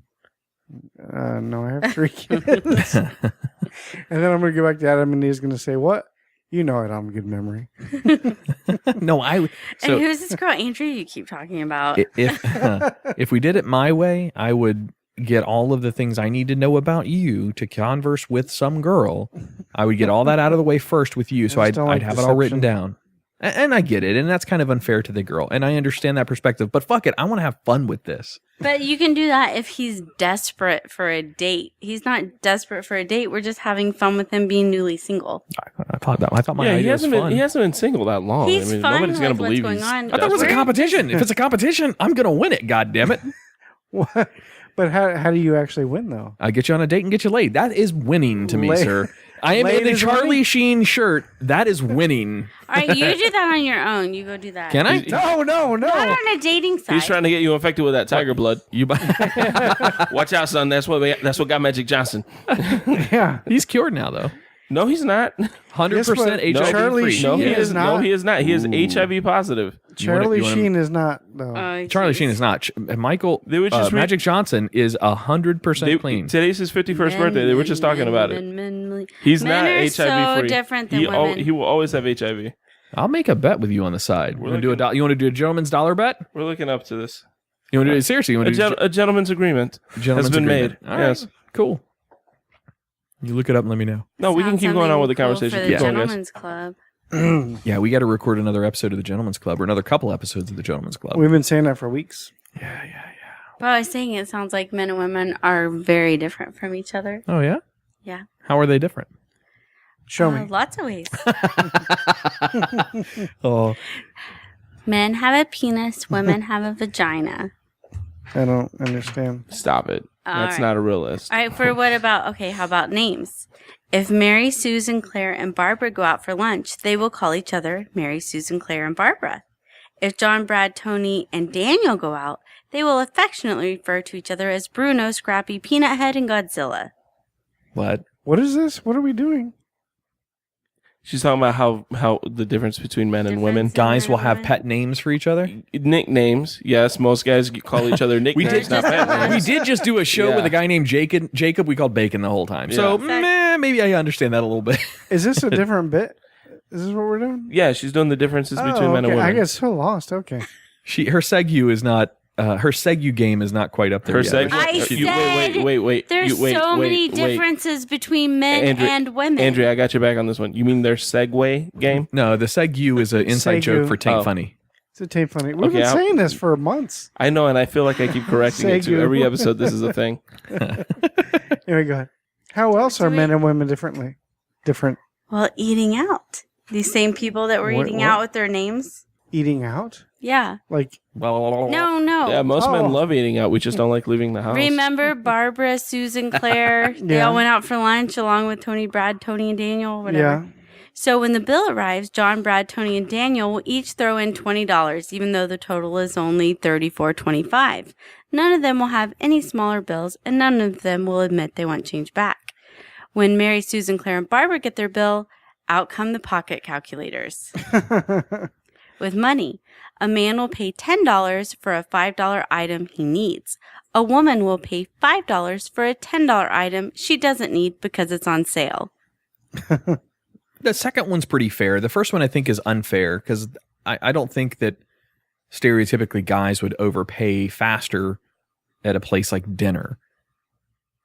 No, I have 3 kids. And then I'm going to go back to Adam, and he's going to say, what? You know I don't have a good memory. No, and who's this girl, Andrea, you keep talking about? If we did it my way, I would get all of the things I need to know about you to converse with some girl. I would get all that out of the way first with you, so I'd have it all written down. And I get it, and that's kind of unfair to the girl, and I understand that perspective, but fuck it, I want to have fun with this. But you can do that if he's desperate for a date. He's not desperate for a date. We're just having fun with him being newly single. I thought my idea was fun. He hasn't been single that long. He's fine nobody's with going to believe what's going on. I thought it was a competition. If it's a competition, I'm going to win it, goddammit. What? But how do you actually win, though? I get you on a date and get you laid. That is winning to me, sir. I am in the Charlie Sheen shirt. That is winning. All right, you do that on your own. You go do that. Can I? No. Not on a dating site. He's trying to get you infected with that tiger blood. Watch out, son. That's what got Magic Johnson. Yeah. He's cured now, though. No, he's not. 100% HIV Charlie free. Sheen is not. No, he is not. He is HIV positive. Charlie Sheen is not, though. Charlie Sheen is not. Michael, They were just Magic Johnson is 100% clean. Today's his 51st birthday. They were just talking about it. He's not are HIV so free. different than women. He will always have HIV. I'll make a bet with you on the side. You want to do a gentleman's dollar bet? We're looking up to this. You want to do it seriously? You want to do A gentleman's agreement has been made. All right. Yes. Cool. You look it up and let me know. No, we can keep going on with the conversation. For the Keep going, guys. Gentleman's Club. Yeah, we got to record another episode of the Gentleman's Club or another couple episodes of the Gentleman's Club. We've been saying that for weeks. Yeah. But I was saying it sounds like men and women are very different from each other. Oh, yeah? Yeah. How are they different? Show me. Lots of ways. Oh, Men have a penis, women have a vagina. I don't understand. Stop it. That's right. not a real list. All right, how about names? If Mary, Susan, Claire, and Barbara go out for lunch, they will call each other Mary, Susan, Claire, and Barbara. If John, Brad, Tony, and Daniel go out, they will affectionately refer to each other as Bruno, Scrappy, Peanut Head, and Godzilla. what? What is this? What are we doing? She's talking about how the difference between men and women. Guys will have pet names for each other? Nicknames. Yes, most guys call each other nicknames, not pet names. We did just do a show with a guy named Jacob. We called Bacon the whole time. So maybe I understand that a little bit. Is this a different bit? Is this what we're doing? Yeah, she's doing the differences between men and women. I get so lost. Okay. Her Segu is not. Her Segu game is not quite up there yet. Wait. There's so many differences between men and women. Andrea, I got your back on this one. You mean their Segway game? No, the Segu is an inside joke for Taint Funny. It's a Taint Funny. We've been saying this for months. I know, and I feel like I keep correcting it too. Every episode, this is a thing. Here we go. How else are men and women different? Well, eating out. These same people that were eating out with their names. Eating out? Yeah. Like, no. Yeah, most men love eating out. We just don't like leaving the house. Remember Barbara, Susan, Claire? They all went out for lunch along with Tony, Brad, Tony, and Daniel, whatever. Yeah. So when the bill arrives, John, Brad, Tony, and Daniel will each throw in $20, even though the total is only $34.25. None of them will have any smaller bills, and none of them will admit they want change back. When Mary, Susan, Claire, and Barbara get their bill, out come the pocket calculators. With money, a man will pay $10 for a $5 item he needs. A woman will pay $5 for a $10 item she doesn't need because it's on sale. The second one's pretty fair. The first one I think is unfair because I don't think that stereotypically guys would overpay faster at a place like dinner.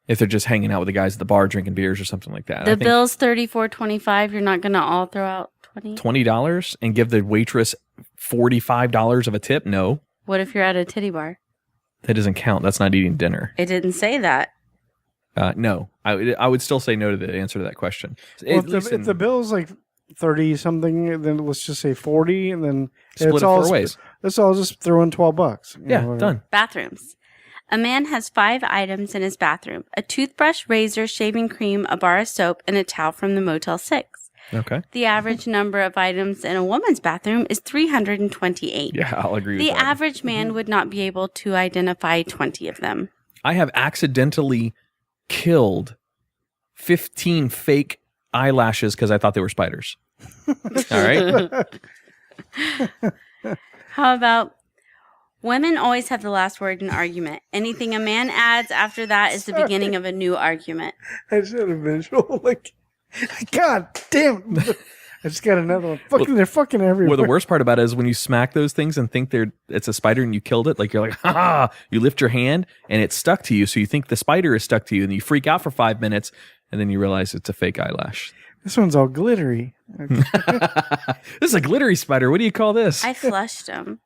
if they're just hanging out with the guys at the bar drinking beers or something like that. The bill's $34.25. You're not going to all throw out $20 and give the waitress $45 of a tip? No. What if you're at a titty bar? That doesn't count. That's not eating dinner. It didn't say that. No. I would still say no to the answer to that question. Well, if the bill's like 30 something, then let's just say 40, and then split it 4 ways. Let's all just throw in $12. Yeah, done. Bathrooms. A man has 5 items in his bathroom: a toothbrush, razor, shaving cream, a bar of soap, and a towel from the Motel 6. Okay. The average number of items in a woman's bathroom is 328. Yeah, I'll agree with The that. average man would not be able to identify 20 of them. I have accidentally killed 15 fake eyelashes because I thought they were spiders. All right. How about women always have the last word in an argument. Anything a man adds after that is the beginning of a new argument. I just had a visual, like, God damn. I just got another one. They're fucking everywhere. Well, the worst part about it is when you smack those things and think it's a spider and you killed it. Like, you're like, ha ha. You lift your hand and it's stuck to you. So you think the spider is stuck to you and you freak out for 5 minutes and then you realize it's a fake eyelash. This one's all glittery. This is a glittery spider. What do you call this? I flushed them.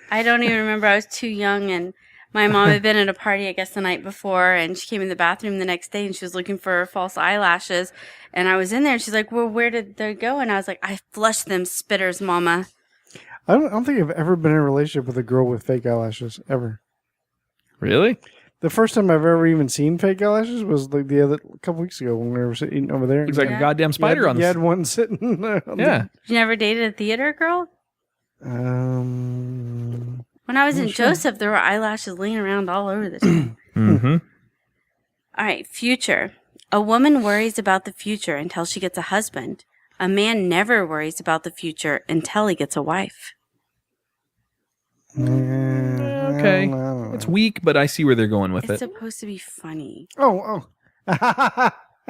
I don't even remember. I was too young, and my mom had been at a party, I guess, the night before, and she came in the bathroom the next day, and she was looking for her false eyelashes, and I was in there, and she's like, well, where did they go? And I was like, I flushed them spitters, Mama. I don't think I've ever been in a relationship with a girl with fake eyelashes, ever. Really? The first time I've ever even seen fake eyelashes was like a couple weeks ago when we were sitting over there. Looks like a goddamn spider on the... You had one sitting there. Yeah. You never dated a theater girl? When I was in Joseph, there were eyelashes laying around all over the time. Mm-hmm. All right, future. A woman worries about the future until she gets a husband. A man never worries about the future until he gets a wife. Okay. It's weak, but I see where they're going with It's it. supposed to be funny. Oh.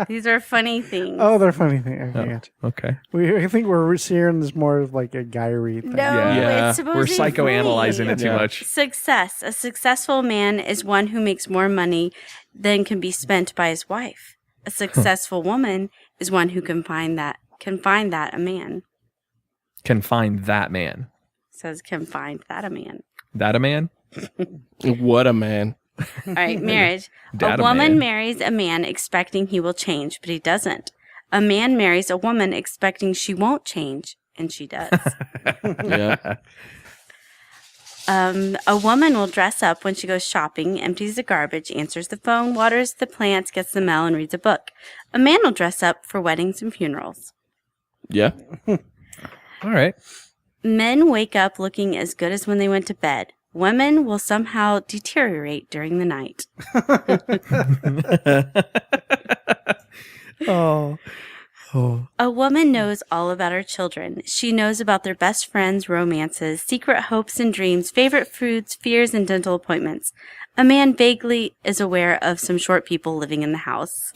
These are funny things. Oh, they're funny things. Okay. I think we're seeing this more of like a guy-y thing. No, it's supposed We're to be psychoanalyzing funny. it too much. Success. A successful man is one who makes more money than can be spent by his wife. A successful woman is one who can find that a man. Can find that man. Says can find that a man. That a man? What a man. All right, marriage. A woman marries a man expecting he will change, but he doesn't. A man marries a woman expecting she won't change, and she does. Yeah. A woman will dress up when she goes shopping, empties the garbage, answers the phone, waters the plants, gets the mail, and reads a book. A man will dress up for weddings and funerals. Yeah. All right. Men wake up looking as good as when they went to bed. Women will somehow deteriorate during the night. Oh. A woman knows all about her children. She knows about their best friends, romances, secret hopes and dreams, favorite foods, fears, and dental appointments. A man vaguely is aware of some short people living in the house.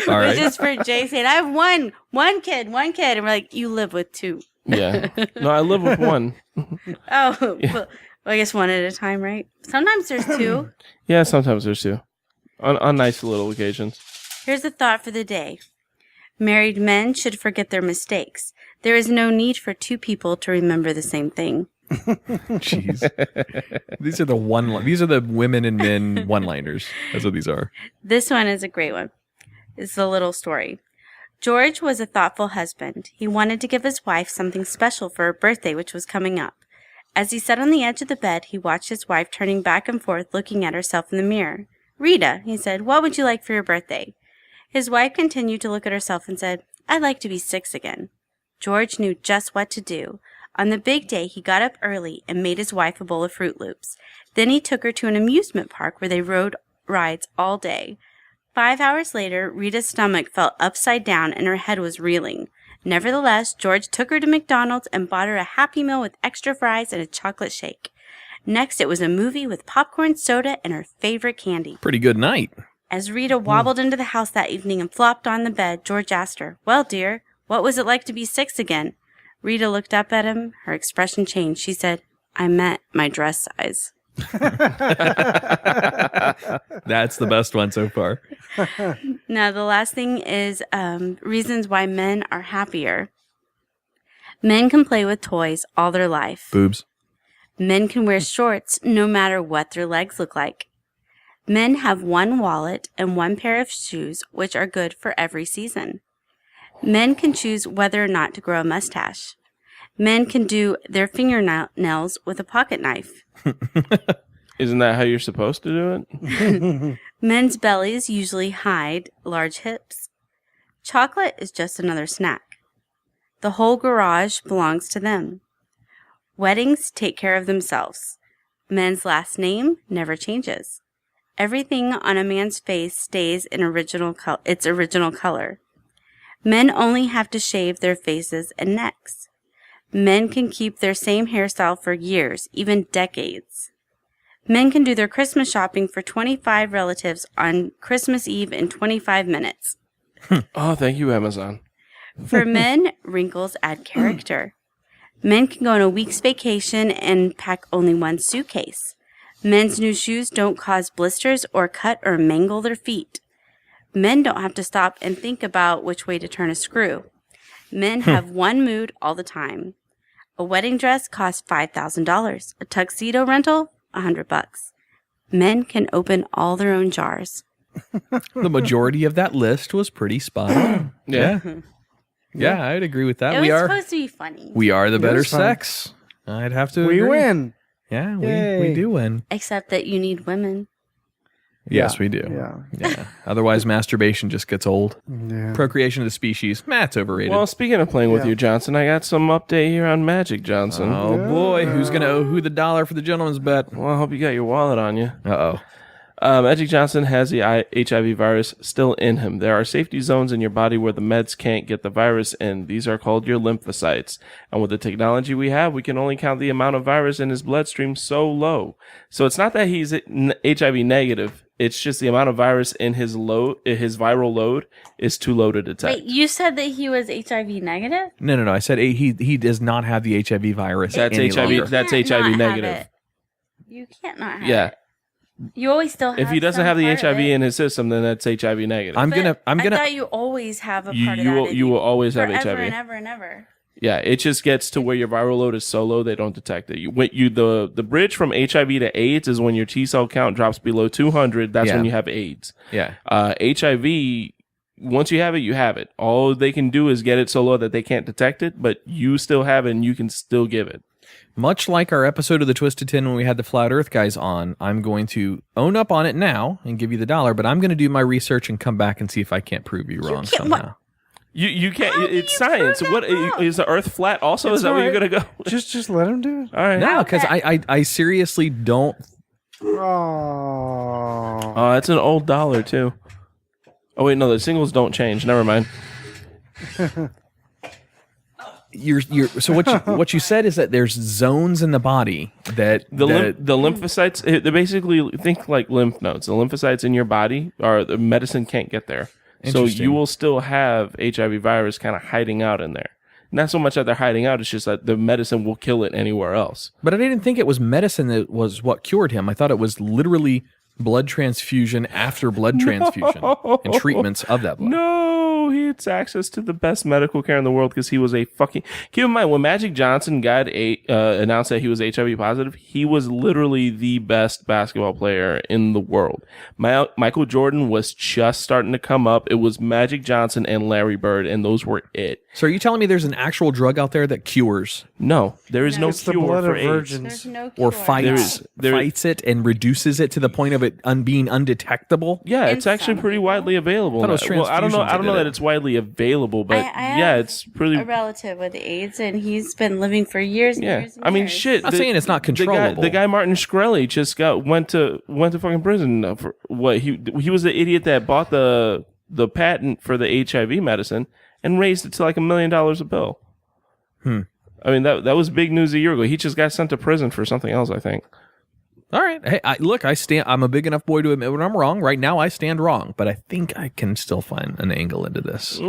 All right. Which is for Jay saying, I have one kid. And we're like, you live with 2. Yeah. No, I live with 1. Oh, yeah. Well, I guess 1 at a time, right? Sometimes there's 2. Yeah, sometimes there's 2. On nice little occasions. Here's a thought for the day. Married men should forget their mistakes. There is no need for 2 people to remember the same thing. Jeez. These are the women and men one-liners. That's what these are. This one is a great one. It's a little story. George was a thoughtful husband. He wanted to give his wife something special for her birthday, which was coming up. As he sat on the edge of the bed, he watched his wife turning back and forth, looking at herself in the mirror. Rita, he said, what would you like for your birthday? His wife continued to look at herself and said, I'd like to be 6 again. George knew just what to do. On the big day, he got up early and made his wife a bowl of Fruit Loops. Then he took her to an amusement park where they rode rides all day. 5 hours later, Rita's stomach felt upside down and her head was reeling. Nevertheless, George took her to McDonald's and bought her a Happy Meal with extra fries and a chocolate shake. Next, it was a movie with popcorn, soda, and her favorite candy. Pretty good night. As Rita wobbled into the house that evening and flopped on the bed, George asked her, well, dear, what was it like to be 6 again? Rita looked up at him. Her expression changed. She said, I meant my dress size. That's the best one so far. Now, the last thing is reasons why men are happier. Men can play with toys all their life. Boobs. Men can wear shorts no matter what their legs look like. Men have one wallet and one pair of shoes, which are good for every season. Men can choose whether or not to grow a mustache. Men can do their fingernails with a pocket knife. Isn't that how you're supposed to do it? Men's bellies usually hide large hips. Chocolate is just another snack. The whole garage belongs to them. Weddings take care of themselves. Men's last name never changes. Everything on a man's face stays in its original color. Men only have to shave their faces and necks. Men can keep their same hairstyle for years, even decades. Men can do their Christmas shopping for 25 relatives on Christmas Eve in 25 minutes. Oh, thank you, Amazon. For men, wrinkles add character. Men can go on a week's vacation and pack only one suitcase. Men's new shoes don't cause blisters or cut or mangle their feet. Men don't have to stop and think about which way to turn a screw. Men have one mood all the time. A wedding dress costs $5,000. A tuxedo rental, $100. Men can open all their own jars. The majority of that list was pretty spot on. Yeah. Yeah, I'd agree with that. It was supposed to be funny. We are the better sex. I'd have to agree. We win. Yeah, we do win. Except that you need women. Yes, we do. Yeah. Otherwise, masturbation just gets old. Yeah. Procreation of the species, it's overrated. Well, speaking of playing with you, Johnson, I got some update here on Magic Johnson. Oh, boy. Who's going to owe who the dollar for the gentleman's bet? Well, I hope you got your wallet on you. Uh-oh. Magic Johnson has the HIV virus still in him. There are safety zones in your body where the meds can't get the virus in. These are called your lymphocytes. And with the technology we have, we can only count the amount of virus in his bloodstream so low. So it's not that he's HIV negative. It's just the amount of virus in his viral load is too low to detect. Wait, you said that he was HIV negative? No. I said he does not have the HIV virus. That's HIV. That's HIV negative. You can't not have Yeah. it. You always still have. If he doesn't have the HIV in his system, then that's HIV negative. I'm gonna. I thought you always have a part of that. You will always have HIV. Forever and ever and ever. Yeah, it just gets to where your viral load is so low they don't detect it. The bridge from HIV to AIDS is when your T cell count drops below 200. That's when you have AIDS. Yeah. HIV, once you have it, you have it. All they can do is get it so low that they can't detect it, but you still have it and you can still give it. Much like our episode of the Twisted Tin when we had the Flat Earth guys on, I'm going to own up on it now and give you the dollar, but I'm going to do my research and come back and see if I can't prove you wrong somehow. You can't. It's science. What is the Earth flat? Also, is that where you're gonna go? Just let him do it. All right. No, because I seriously don't. Oh, that's an old dollar too. Oh wait, no, the singles don't change. Never mind. So what you said is that there's zones in the body that the lymphocytes. They basically think like lymph nodes. The lymphocytes in your body the medicine can't get there. So you will still have HIV virus kind of hiding out in there. Not so much that they're hiding out, it's just that the medicine will kill it anywhere else. But I didn't think it was medicine that was what cured him. I thought it was literally blood transfusion after blood transfusion and treatments of that blood. No, he had access to the best medical care in the world because he was a fucking... Keep in mind, when Magic Johnson announced that he was HIV positive, he was literally the best basketball player in the world. Michael Jordan was just starting to come up. It was Magic Johnson and Larry Bird, and those were it. So are you telling me there's an actual drug out there that cures? No, there is no cure for AIDS. Virgins. There's no cure. Or fights it and reduces it to the point of it being undetectable? Yeah, it's actually pretty widely available. I don't know that it's widely available, but it's pretty. A relative with AIDS, and he's been living for years and years. And I mean, years. shit. I'm not saying it's not controllable. The guy Martin Shkreli just went to fucking prison for what he was the idiot that bought the patent for the HIV medicine and raised it to like $1 million a pill. I mean, that was big news a year ago. He just got sent to prison for something else, I think. All right. Hey, I'm a big enough boy to admit when I'm wrong. Right now, I stand wrong, but I think I can still find an angle into this.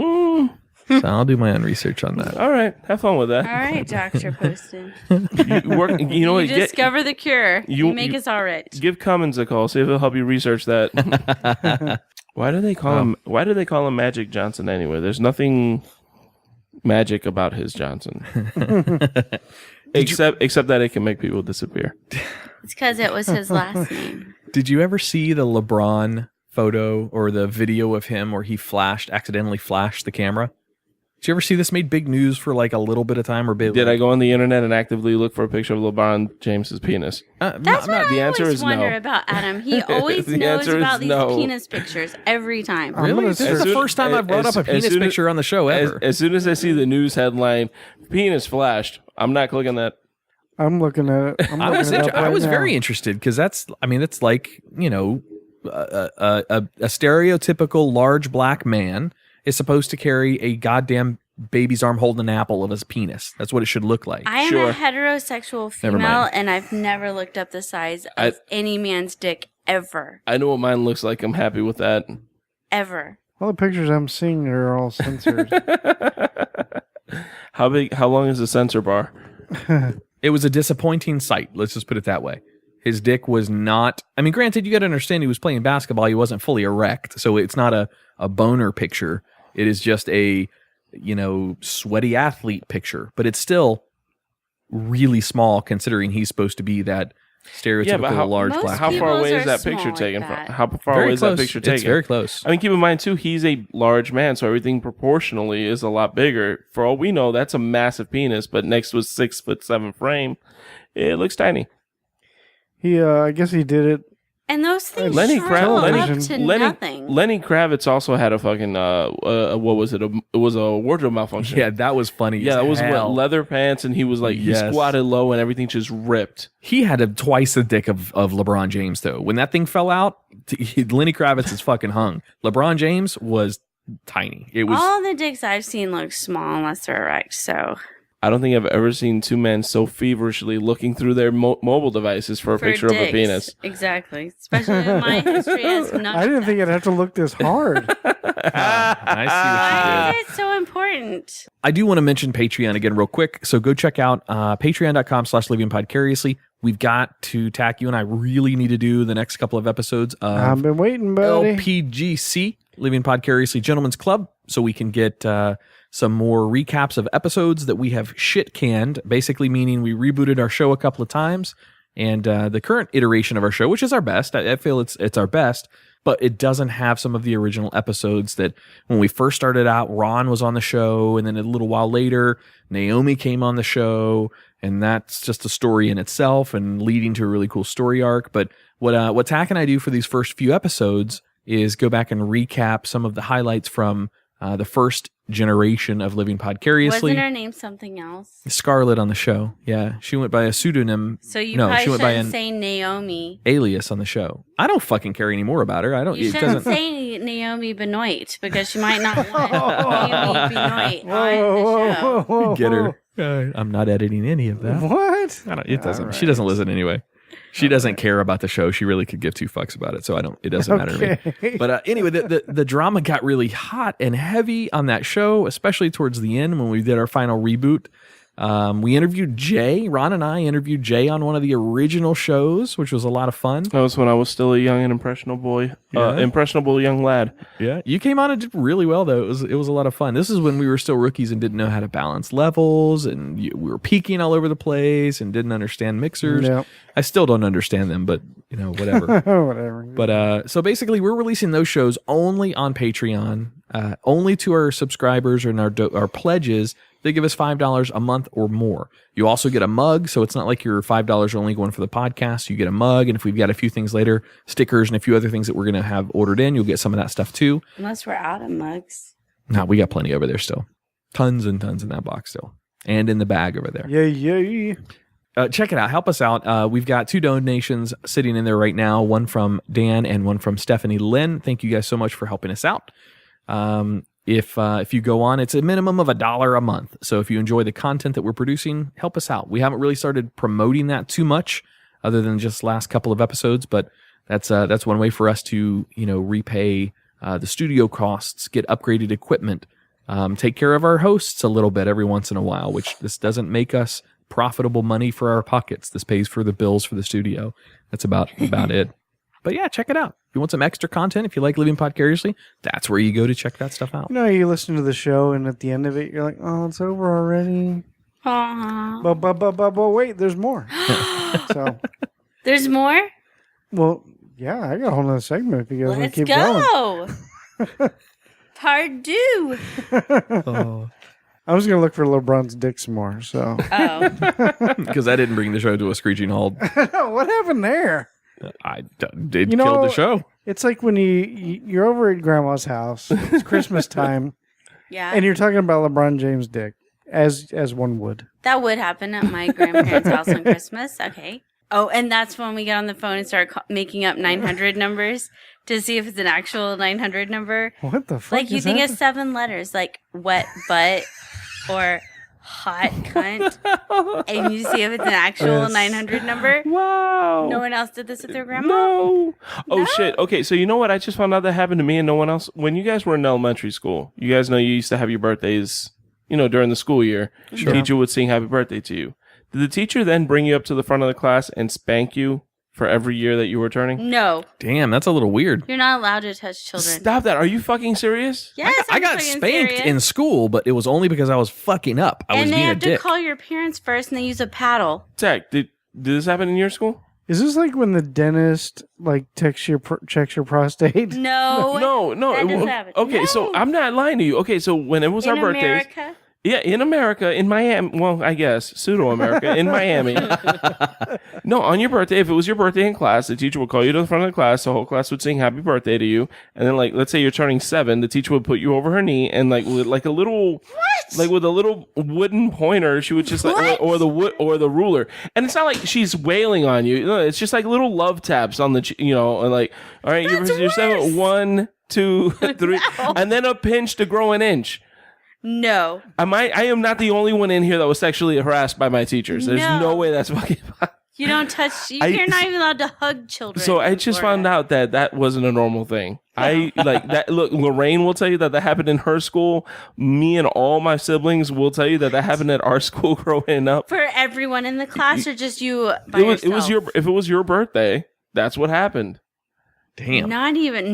So I'll do my own research on that. All right, have fun with that. All right, Dr. Poston. You discover the cure. You make us all right. Give Cummins a call. See if he'll help you research that. Why do they call him? Why do they call him Magic Johnson anyway? There's nothing magic about his Johnson, except that it can make people disappear. It's because it was his last name. Did you ever see the LeBron photo or the video of him where he accidentally flashed the camera? Did you ever see this? Made big news for like a little bit of time, or did I go on the internet and actively look for a picture of LeBron James's penis? That's what I always wonder about Adam. He always knows about these penis pictures every time. Really? This is the first time I've brought up a penis picture on the show ever. As soon as I see the news headline, penis flashed, I'm not clicking that. I'm looking at it. I was very interested because it's like, you know, a stereotypical large black man is supposed to carry a goddamn baby's arm holding an apple of his penis. That's what it should look like. I am a heterosexual female, and I've never looked up the size of any man's dick ever. I know what mine looks like. I'm happy with that. Ever. All the pictures I'm seeing are all censored. How long is the censor bar? It was a disappointing sight. Let's just put it that way. His dick was not... I mean, granted, you got to understand he was playing basketball. He wasn't fully erect, so it's not a boner picture. It is just a, you know, sweaty athlete picture. But it's still really small considering he's supposed to be that stereotypical large black man. How far away is that picture taken from? How far away is that picture taken? It's very close. I mean, keep in mind, too, he's a large man, so everything proportionally is a lot bigger. For all we know, that's a massive penis, but next to a 6'7" frame, it looks tiny. I guess he did it. And those things Lenny nothing. Kravitz also had a fucking what was it? It was a wardrobe malfunction. Yeah, that was funny. Yeah, that was what, leather pants, and he was like he squatted low, and everything just ripped. He had twice the dick of LeBron James though. When that thing fell out, Lenny Kravitz is fucking hung. LeBron James was tiny. It was all the dicks I've seen look small unless they're erect. So. I don't think I've ever seen two men so feverishly looking through their mobile devices for a picture dicks. Of a penis. Exactly. Especially in my history as I didn't think I'd have to look this hard. I see what you did. Why is it so important? I do want to mention Patreon again real quick. So go check out patreon.com/livingpodcariously. We've got to, Tach, you and I really need to do the next couple of episodes of I've been waiting, buddy. LPGC, Living Podcariously Gentlemen's Club, so we can get some more recaps of episodes that we have shit canned, basically meaning we rebooted our show a couple of times, and the current iteration of our show, which is our best, I feel it's our best, but it doesn't have some of the original episodes that when we first started out, Ron was on the show, and then a little while later, Naomi came on the show, and that's just a story in itself and leading to a really cool story arc. But what Tach and I do for these first few episodes is go back and recap some of the highlights from the first generation of Living Podcariously. Wasn't her name something else? Scarlett on the show. Yeah, she went by a pseudonym. So you probably shouldn't say Naomi. Alias on the show. I don't fucking care anymore about her. I don't. You shouldn't say Naomi Benoit because she might not want Naomi Benoit on the show. Get her. I'm not editing any of that. What? It doesn't. Right. She doesn't listen anyway. She doesn't care about the show. She really could give two fucks about it. So it doesn't matter to me. But anyway, the drama got really hot and heavy on that show, especially towards the end when we did our final reboot. We interviewed Jay. Ron and I interviewed Jay on one of the original shows, which was a lot of fun. That was when I was still a young and impressionable young lad. Yeah, you came on and did really well though. It was a lot of fun. This is when we were still rookies and didn't know how to balance levels, and we were peaking all over the place and didn't understand mixers. Yep. I still don't understand them, but whatever. Whatever. But so basically, we're releasing those shows only on Patreon, only to our subscribers and our pledges. They give us $5 a month or more. You also get a mug, so it's not like your $5 are only going for the podcast. You get a mug, and if we've got a few things later, stickers and a few other things that we're going to have ordered in, you'll get some of that stuff too. Unless we're out of mugs. No, we got plenty over there still. Tons and tons in that box still. And in the bag over there. Yeah. Check it out. Help us out. We've got 2 donations sitting in there right now, one from Dan and one from Stephanie Lynn. Thank you guys so much for helping us out. If you go on, it's a minimum of $1 a month. So if you enjoy the content that we're producing, help us out. We haven't really started promoting that too much other than just last couple of episodes, but that's one way for us to, repay the studio costs, get upgraded equipment, take care of our hosts a little bit every once in a while, which this doesn't make us profitable money for our pockets. This pays for the bills for the studio. That's about it. But yeah, check it out. If you want some extra content, if you like Living Podcariously, that's where you go to check that stuff out. You know, you listen to the show, and at the end of it, you're like, oh, it's over already. Aww. But wait, there's more. So, there's more? Well, yeah, I got a whole nother segment if you guys want to keep going. Let's go. Part two. I was going to look for LeBron's dick some more, so. Oh. Because I didn't bring the show to a screeching halt. What happened there? I did kill the show. It's like when you're over at Grandma's house. It's Christmas time. Yeah. And you're talking about LeBron James' dick, as one would. That would happen at my grandparents' house on Christmas. Okay. Oh, and that's when we get on the phone and start making up 900 numbers to see if it's an actual 900 number. What the fuck? Like you think it's 7 letters, like wet butt or hot cunt, and you see if it's an actual 900 number. Wow. No one else did this with their grandma? No. Oh, shit. Okay, so you know what? I just found out that happened to me and no one else. When you guys were in elementary school, you guys know you used to have your birthdays, during the school year. Sure. The teacher would sing happy birthday to you. Did the teacher then bring you up to the front of the class and spank you for every year that you were turning? No. Damn, that's a little weird. You're not allowed to touch children. Stop that. Are you fucking serious? Yes, I got spanked in school, but it was only because I was fucking up. I was being a dick. And they have to call your parents first, and they use a paddle. Tach, did this happen in your school? Is this like when the dentist checks your prostate? No. No. That doesn't happen. Okay, No. So I'm not lying to you. Okay, so when it was our birthdays. America? Yeah, in America, in Miami. Well, I guess pseudo-America in Miami. No, on your birthday, if it was your birthday in class, the teacher would call you to the front of the class. The whole class would sing "Happy Birthday" to you, and then, let's say you're turning 7, the teacher would put you over her knee, and with a little, with a little wooden pointer, she would just or the wood or the ruler, and it's not like she's wailing on you. No, it's just like little love taps on the, all right, you're 7, 1, 2, 3, and then a pinch to grow an inch. No. I am not the only one in here that was sexually harassed by my teachers. There's no way that's fucking fine. You don't touch. You're not even allowed to hug children. So I just found out that wasn't a normal thing. I like that. Look, Lorraine will tell you that happened in her school. Me and all my siblings will tell you that happened at our school growing up. For everyone in the class, or just you by yourself? If it was your birthday, that's what happened. Damn.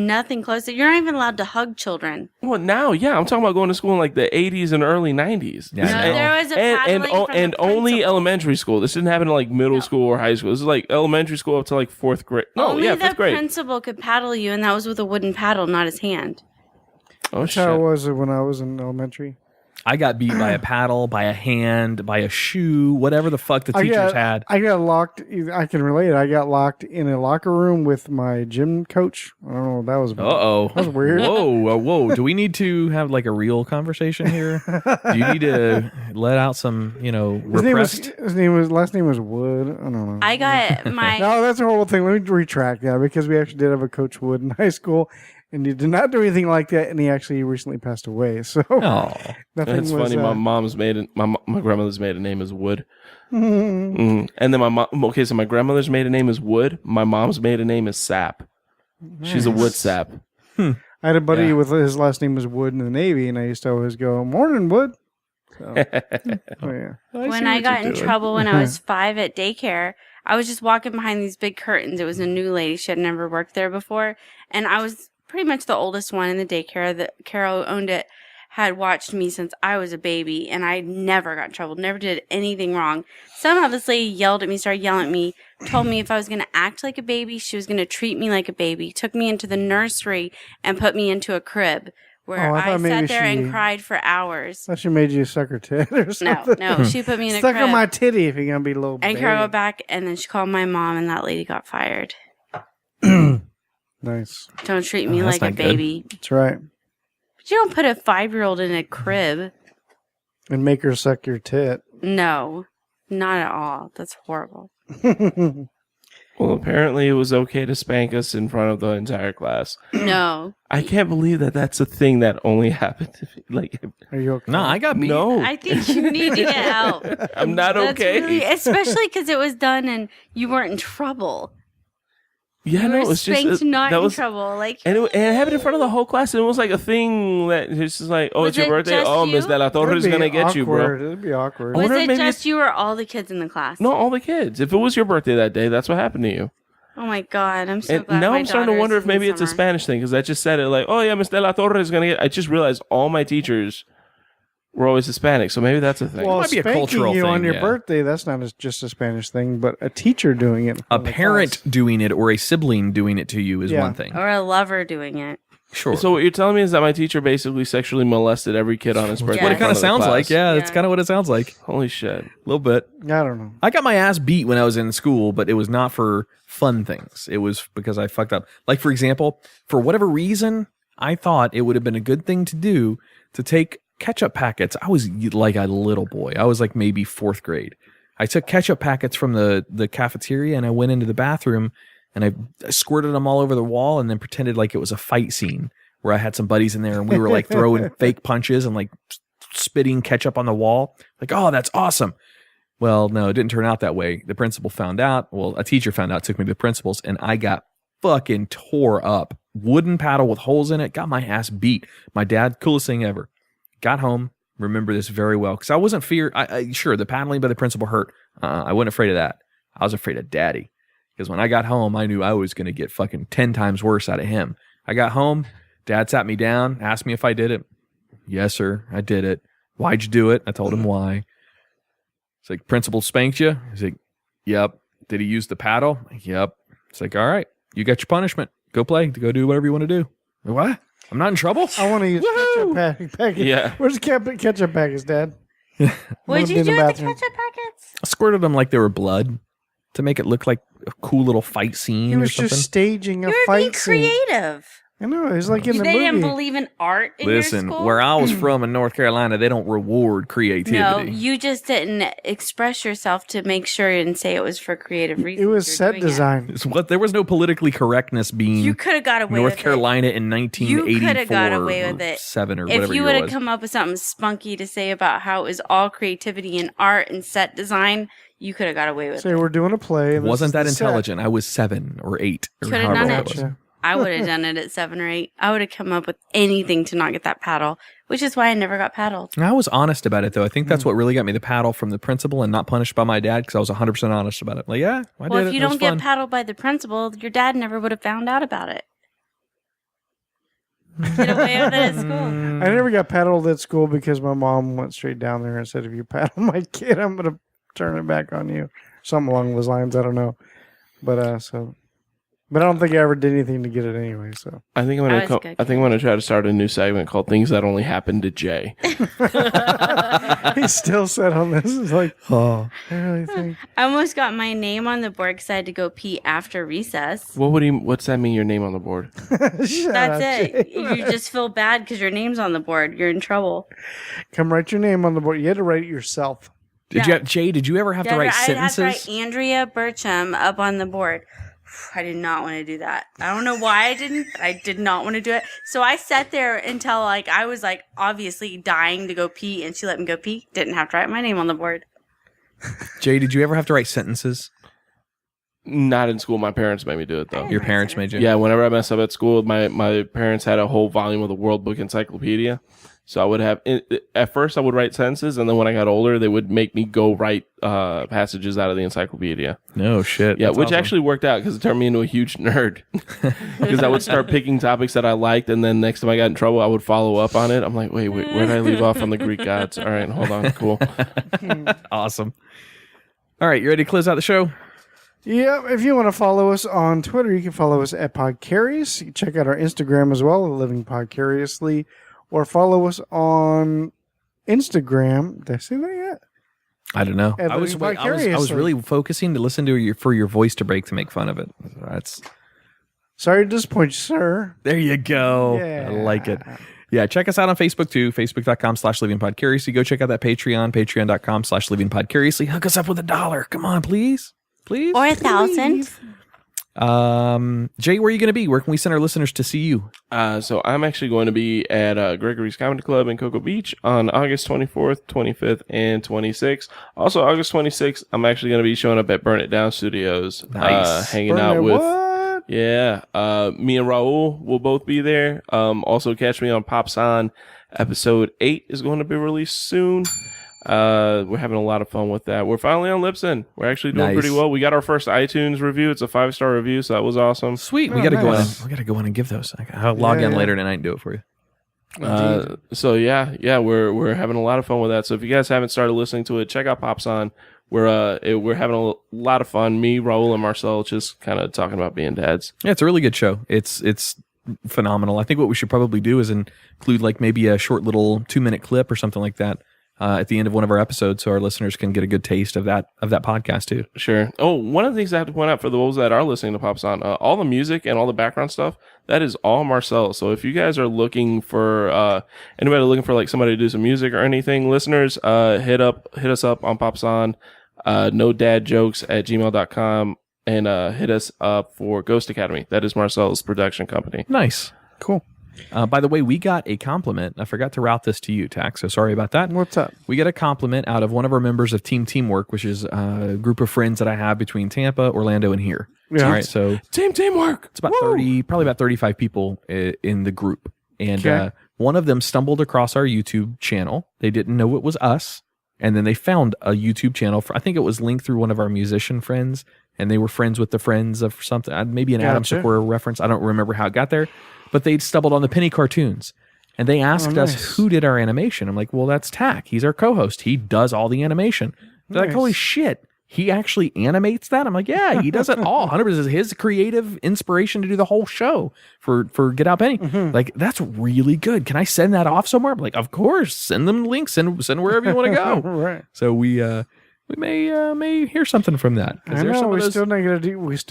Nothing close. You're not even allowed to hug children. Well, now, yeah, I'm talking about going to school in the 80s and early 90s. Yeah, there was a paddling from the only principal. Elementary school. This didn't happen in middle school or high school. This is elementary school up to 4th grade. No, only yeah, 5th grade. the principal could paddle you, and that was with a wooden paddle, not his hand. Oh, That's shit. how it was when I was in elementary. I got beat by a paddle, by a hand, by a shoe, whatever the fuck the teachers had. I got locked. I can relate. I got locked in a locker room with my gym coach. I don't know what that was about. Uh-oh. That was weird. Whoa. Do we need to have a real conversation here? Do you need to let out some, repressed? His last name was Wood. I don't know. I got my... No, that's a horrible thing. Let me retract that because we actually did have a Coach Wood in high school. And he did not do anything like that, and he actually recently passed away. So that's funny. My mom's my grandmother's maiden name is Wood, and then my mom. Okay, so my grandmother's maiden name is Wood. My mom's maiden name is Sap. Nice. She's a wood sap. I had a buddy with his last name was Wood in the Navy, and I used to always go, "Morning, Wood." So, When I got in trouble when I was 5 at daycare, I was just walking behind these big curtains. It was a new lady; she had never worked there before, and I was pretty much the oldest one in the daycare. The Carol owned it, had watched me since I was a baby, and I never got in trouble, never did anything wrong. Somehow this lady yelled at me, started yelling at me, told me if I was going to act like a baby, she was going to treat me like a baby, took me into the nursery and put me into a crib where I sat there and cried for hours. I thought she made you suck her tit or something. No, she put me in a crib. Stuck on my titty if you're going to be a little and Carol got back, and then she called my mom, and that lady got fired. Nice. Don't treat me like a baby. Good. That's right. But you don't put a 5-year-old in a crib. And make her suck your tit. No, not at all. That's horrible. Well, apparently it was okay to spank us in front of the entire class. No. I can't believe that that's a thing that only happened to me. Are you okay? No, I got beat. No. I think you need to get help. I'm not okay. Really, especially because it was done and you weren't in trouble. Yeah, no, it was spanked, just not that in was trouble. Like, and it happened in front of the whole class. And it was like a thing that it's just like, oh, Was it's your it birthday. just Oh, Miss you? De La Torre is It'd be gonna get you, bro. It'd be awkward. I was wonder it if maybe just you or all the kids in the class? No, all the kids. If it was your birthday that day, that's what happened to you. Oh my God, I'm so And glad. now my I'm starting to daughter wonder is if maybe in it's a summer. Spanish thing because I just said it like, oh yeah, Miss De La Torre is gonna get. I just realized all my teachers were always Hispanic, so maybe that's a thing. Well, might be a spanking cultural you thing, on your yeah. birthday, that's not just a Spanish thing, but a teacher doing it. A in the parent class. doing it or a sibling doing it to you is Yeah. one thing. Or a lover doing it. Sure. So what you're telling me is that my teacher basically sexually molested every kid on his birthday. what Yeah. it kind of sounds like. Yeah, that's Yeah. kind of what it sounds like. Holy shit. A little bit. I don't know. I got my ass beat when I was in school, but it was not for fun things. It was because I fucked up. Like, for example, for whatever reason, I thought it would have been a good thing to do to take ketchup packets. I was like a little boy. I was like maybe 4th grade. I took ketchup packets from the cafeteria and I went into the bathroom and I squirted them all over the wall and then pretended like it was a fight scene where I had some buddies in there and we were like throwing fake punches and like spitting ketchup on the wall. Like, oh, that's awesome. Well, no, it didn't turn out that way. The principal found out. Well, a teacher found out, took me to the principal's, and I got fucking tore up. Wooden paddle with holes in it. Got my ass beat. My dad, coolest thing ever. Got home. Remember this very well. Because I wasn't sure, the paddling by the principal hurt. I wasn't afraid of that. I was afraid of daddy. Because when I got home, I knew I was going to get fucking 10 times worse out of him. I got home. Dad sat me down, asked me if I did it. Yes, sir, I did it. Why'd you do it? I told him why. It's like, principal spanked you? He's like, yep. Did he use the paddle? Yep. It's like, all right, you got your punishment. Go play. Go do whatever you want to do. What? I'm not in trouble? I want to use ketchup packets. Yeah. Where's the ketchup packets, Dad? What did you do with the ketchup packets? I squirted them like they were blood to make it look like a cool little fight scene He or was something. just staging a You were being fight scene. creative. I know. It was like in the They didn't movie. believe in art in Listen, your school? where I was from in North Carolina, they don't reward creativity. No, you just didn't express yourself to make sure and say it was for creative reasons. It was You're set doing design. It's what there was no politically correctness being You could have got away North with Carolina in You 1984 could have got away with it. 7 or If whatever you year would it have was. come up with something spunky to say about how it was all creativity and art and set design, you could have got away with Say it. we're doing a play. And this Wasn't is that the set. intelligent. I was 7 or 8. Or Could have however done old it. I was. I would have done it at 7 or 8. I would have come up with anything to not get that paddle, which is why I never got paddled. And I was honest about it, though. I think that's what really got me the paddle from the principal and not punished by my dad because I was 100% honest about it. Like, yeah, I Well, did if it. you It was don't get fun. paddled by the principal, your dad never would have found out about it. Get away with it at school. I never got paddled at school because my mom went straight down there and said, if you paddle my kid, I'm going to turn it back on you. Something along those lines. I don't know. But I don't think I ever did anything to get it anyway. So I think I'm gonna try to start a new segment called "Things That Only Happened to Jay." he's still set on this. It's like, oh, I really think. I almost got my name on the board because I had to go pee after recess. What's that mean? Your name on the board? That's it. You just feel bad because your name's on the board. You're in trouble. Come write your name on the board. You had to write it yourself. Did you ever have to write sentences? I had to write Andrea Burcham up on the board. I did not want to do that. I don't know why I didn't, but I did not want to do it. So I sat there until I was obviously dying to go pee, and she let me go pee. Didn't have to write my name on the board. Jay, did you ever have to write sentences? Not in school. My parents made me do it though. Your parents made you? Yeah. Whenever I messed up at school, my parents had a whole volume of the World Book Encyclopedia. So I would have, at first I would write sentences, and then when I got older, they would make me go write passages out of the encyclopedia. No shit. Yeah, That's which awesome. actually worked out because it turned me into a huge nerd. Because I would start picking topics that I liked, and then next time I got in trouble, I would follow up on it. I'm like, wait, where did I leave off on the Greek gods? All right, hold on, cool. Awesome. All right, you ready to close out the show? Yeah, if you want to follow us on Twitter, you can follow us at Podcarious. You can check out our Instagram as well, Living Podcariously. Or follow us on Instagram. Did I say that yet? I don't know. At I was Living really Podcariously. focusing to listen to for your voice to break to make fun of it. That's Sorry to disappoint you, sir. there you go. Yeah. I like it. Yeah, check us out on Facebook too. Facebook.com/livingpodcariously. Go check out that Patreon. Patreon.com/livingpodcariously. Hook us up with $1. Come on, please. Please. Or 1,000. Jay, where are you going to be? Where can we send our listeners to see you? So I'm actually going to be at Gregory's Comedy Club in Cocoa Beach on August 24th, 25th, and 26th. Also, August 26th, I'm actually going to be showing up at Burn It Down Studios, Nice. hanging Burn out it with what? Yeah. Me and Raul will both be there. Also catch me on Pops On. Episode 8 is going to be released soon. We're having a lot of fun with that. We're finally on Libsyn. We're actually doing pretty well. We got our first iTunes review. It's a 5-star review, so that was awesome. Sweet. We got to go in. We got to go in and give those. I'll log in later tonight and do it for you. So yeah, we're having a lot of fun with that. So if you guys haven't started listening to it, check out Pops On. We're having a lot of fun. Me, Raul, and Marcel just kind of talking about being dads. Yeah, it's a really good show. It's phenomenal. I think what we should probably do is include like maybe a short little 2-minute clip or something like that at the end of one of our episodes, so our listeners can get a good taste of that podcast too. Sure. Oh, one of the things I have to point out for those that are listening to Pops On, all the music and all the background stuff, that is all Marcel. So if you guys are looking for anybody looking for like somebody to do some music or anything, listeners, hit us up on Pops On, nodadjokes@gmail.com, and hit us up for Ghost Academy. That is Marcel's production company. Nice. Cool. By the way, we got a compliment. I forgot to route this to you, Tach, so sorry about that. What's up? We got a compliment out of one of our members of Team Teamwork, which is a group of friends that I have between Tampa, Orlando, and here. Yeah. All right, so Teamwork. It's about probably about 35 people in the group. And one of them stumbled across our YouTube channel. They didn't know it was us. And then they found a YouTube channel. I think it was linked through one of our musician friends, and they were friends with the friends of something, maybe an Adam Secora reference. I don't remember how it got there. But they'd stumbled on the Penny Cartoons, and they asked us who did our animation. I'm like, well, that's Tach. He's our co-host. He does all the animation. They're like, holy shit, he actually animates that? I'm like, yeah, he does it all. 100% his creative inspiration to do the whole show for Get Out Penny. Like, that's really good. Can I send that off somewhere? I'm like, of course. Send them links. Send wherever you want to go. Right. So we may hear something from that. I know, we still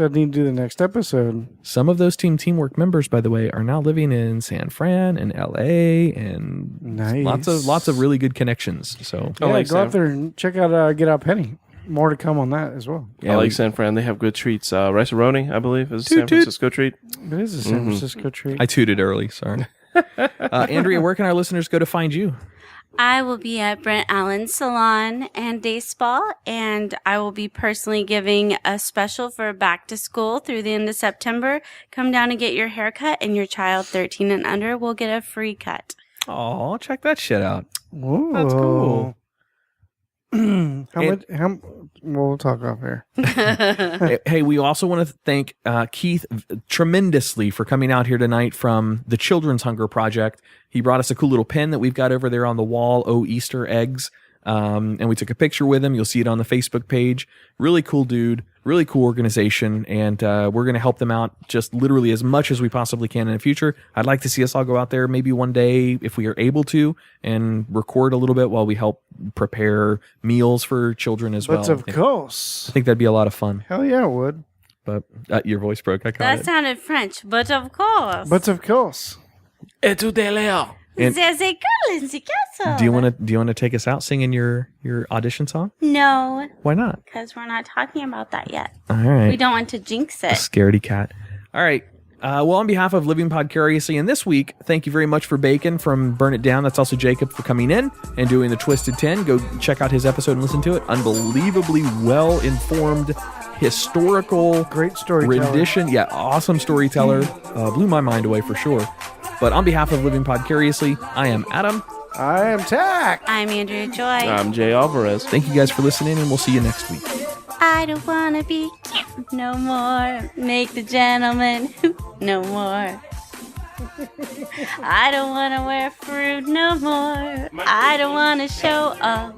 need to do the next episode. Some of those Teamwork members, by the way, are now living in San Fran and LA, and lots of really good connections. So go out there and check out Get Out Penny. More to come on that as well. Yeah, I like San Fran. They have good treats. Rice-A-Roni, I believe, is a San Francisco treat. It is a San Francisco treat. I tooted early. Sorry. Andrea, where can our listeners go to find you? I will be at Brent Allen's Salon and Day Spa, and I will be personally giving a special for back to school through the end of September. Come down and get your hair cut, and your child 13 and under will get a free cut. Oh, check that shit out. Whoa. That's cool. We'll talk off here. Hey, we also want to thank Keith tremendously for coming out here tonight from the Children's Hunger Project. He brought us a cool little pen that we've got over there on the wall, Oh Easter Eggs. And we took a picture with him. You'll see it on the Facebook page. Really cool dude, really cool organization. And we're going to help them out just literally as much as we possibly can in the future. I'd like to see us all go out there maybe one day if we are able to and record a little bit while we help prepare meals for children as well. But of course. I think that'd be a lot of fun. Hell yeah, it would. But your voice broke. I caught That it. sounded French, but of course. But of course. Et tout est là. There's a girl in the castle. Do you want to take us out singing your audition song? No. Why not? Because we're not talking about that yet. All right. We don't want to jinx it. Scaredy cat. All right. Well, on behalf of Living Podcariously, and this week, thank you very much for Bacon from Burn It Down. That's also Jacob for coming in and doing the Twisted 10. Go check out his episode and listen to it. Unbelievably well-informed, historical, great storyteller rendition. Yeah, awesome storyteller. Blew my mind away for sure. But on behalf of Living Podcariously, I am Adam. I am Tach. I'm Andrea Joy. I'm Jay Alvarez. Thank you guys for listening, and we'll see you next week. I don't want to be cute no more. Make the gentleman hoop no more. I don't want to wear fruit no more. I don't want to show off.